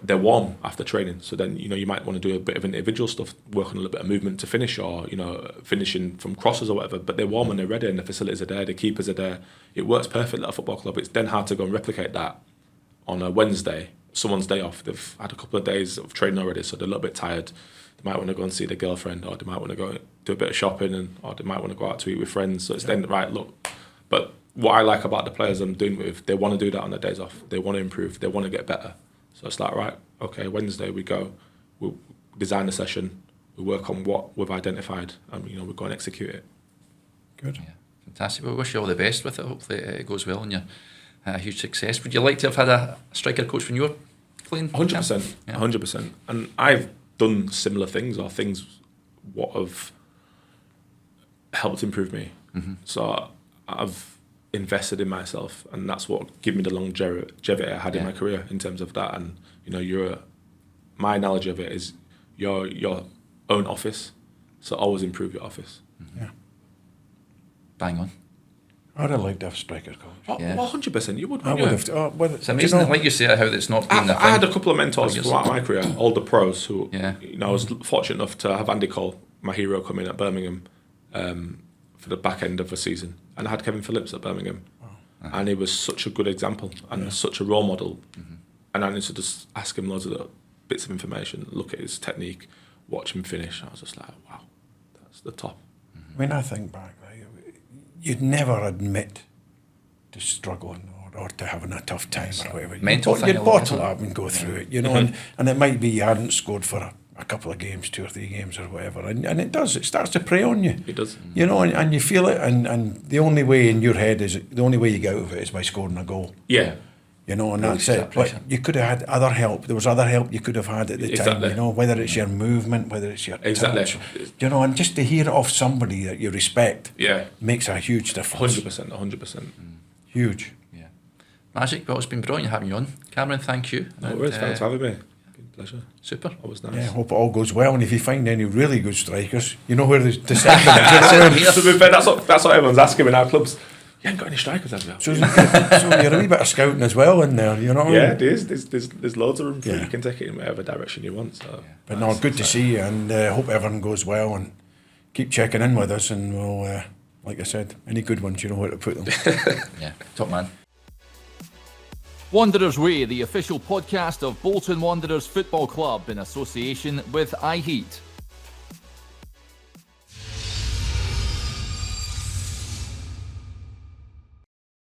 they're warm after training, so then, you know, you might want to do a bit of individual stuff, work on a little bit of movement to finish, or, you know, finishing from crosses or whatever, but they're warm and they're ready, and the facilities are there, the keepers are there. It works perfectly at a football club. It's then hard to go and replicate that on a Wednesday, someone's day off. They've had a couple of days of training already, so they're a little bit tired. They might want to go and see their girlfriend, or they might want to go do a bit of shopping, or they might want to go out to eat with friends. So it's then, right, look, but what I like about the players I'm doing with, they want to do that on their days off. They want to improve, they want to get better. So it's like, right, okay, Wednesday we go, we'll design a session, we work on what we've identified, and, you know, we'll go and execute it. Good. Yeah, fantastic. We wish you all the best with it. Hopefully it goes well and you're a huge success. Would you like to have had a striker coach when you were playing? 100%, 100%. And I've done similar things, or things what have helped improve me. So I've invested in myself, and that's what gave me the longevity I had in my career in terms of that. And, you know, my analogy of it is your own office, so always improve your office. Yeah. Bang on. I'd have liked to have striker coach. Oh, 100%, you would. I would have. It's amazing, you know, like you say, how it's not been I had a couple of mentors throughout my career, older pros who, you know, I was fortunate enough to have Andy Cole, my hero, come in at Birmingham for the back end of the season, and I had Kevin Phillips at Birmingham, and he was such a good example and such a role model. And I used to just ask him loads of little bits of information, look at his technique, watch him finish. I was just like, wow, that's the top. When I think back, right, you'd never admit to struggling or to having a tough time or whatever. You'd bottle it up and go through it, you know, and it might be you hadn't scored for a couple of games, 2 or 3 games or whatever, and it starts to prey on you. It does. You know, and you feel it, and the only way in your head is, the only way you get out of it is by scoring a goal. Yeah. You know, and that's it. But you could have had other help. There was other help you could have had at the time, you know, whether it's your movement, whether it's your touch, you know, and just to hear it off somebody that you respect makes a huge difference. 100%. Huge. Yeah. Magic, well, it's been brilliant having you on. Cameron, thank you. No worries, thanks for having me. Pleasure. Super. Always nice. Yeah, hope it all goes well, and if you find any really good strikers, you know where to send them. To be fair, that's what everyone's asking in our clubs. You ain't got any strikers, have you? So you're a wee bit of scouting as well in there, you know? Yeah, it is. There's loads of room for you. You can take it in whatever direction you want. So. But no, good to see you, and hope everything goes well, and keep checking in with us, and we'll, like I said, any good ones, you know where to put them. Yeah, top man. Wanderers Way, the official podcast of Bolton Wanderers Football Club in association with iHeat.